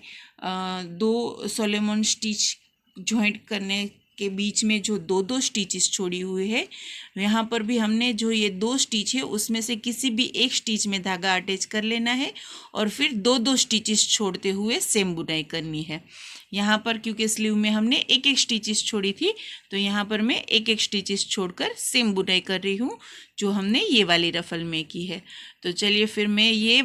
2 सोलोमन स्टिच जॉइंट करने के बीच में जो 2-2 स्टिचेस छोड़ी हुई है, यहाँ पर भी हमने जो ये 2 स्टिच है उसमें से किसी भी एक स्टिच में धागा अटैच कर लेना है और फिर 2-2 स्टिचेस छोड़ते हुए सेम बुनाई करनी है। यहाँ पर क्योंकि स्लीव में हमने एक एक स्टिचेस छोड़ी थी, तो यहाँ पर मैं एक एक स्टिचेस छोड़कर सेम बुनाई कर रही हूँ जो हमने ये वाली रफल में की है। तो चलिए फिर मैं ये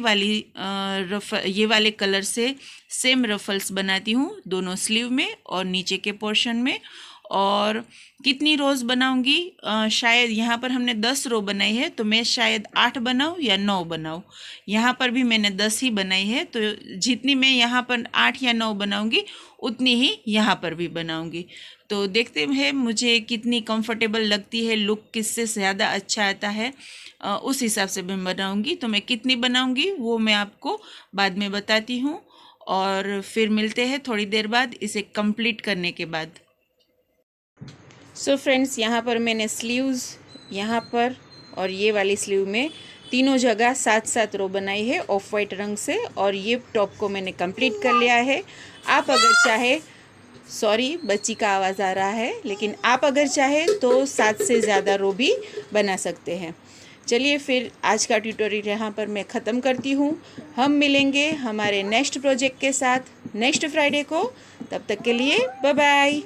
वाले कलर से सेम रफल्स बनाती हूँ दोनों स्लीव में और नीचे के पोर्शन में। और कितनी रोज़ बनाऊंगी, शायद यहाँ पर हमने 10 रो बनाई है तो मैं शायद 8 बनाऊँ या 9 बनाऊँ। यहाँ पर भी मैंने 10 ही बनाई है, तो जितनी मैं यहाँ पर 8 या 9 बनाऊंगी उतनी ही यहाँ पर भी बनाऊंगी। तो देखते हैं मुझे कितनी कंफर्टेबल लगती है, लुक किससे ज़्यादा अच्छा आता है, उस हिसाब से मैं बनाऊंगी। तो मैं कितनी बनाऊंगी वो मैं आपको बाद में बताती हूँ, और फिर मिलते हैं थोड़ी देर बाद इसे कंप्लीट करने के बाद। सो फ्रेंड्स, यहाँ पर मैंने स्लीव्स यहाँ पर और ये वाली स्लीव में तीनों जगह 7-7 रो बनाई है ऑफ वाइट रंग से, और ये टॉप को मैंने कंप्लीट कर लिया है। आप अगर चाहे, सॉरी बच्ची का आवाज़ आ रहा है, लेकिन आप अगर चाहे तो 7 से ज़्यादा रो भी बना सकते हैं। चलिए फिर आज का ट्यूटोरियल यहाँ पर मैं ख़त्म करती हूँ। हम मिलेंगे हमारे नेक्स्ट प्रोजेक्ट के साथ नेक्स्ट फ्राइडे को। तब तक के लिए बाय बाय।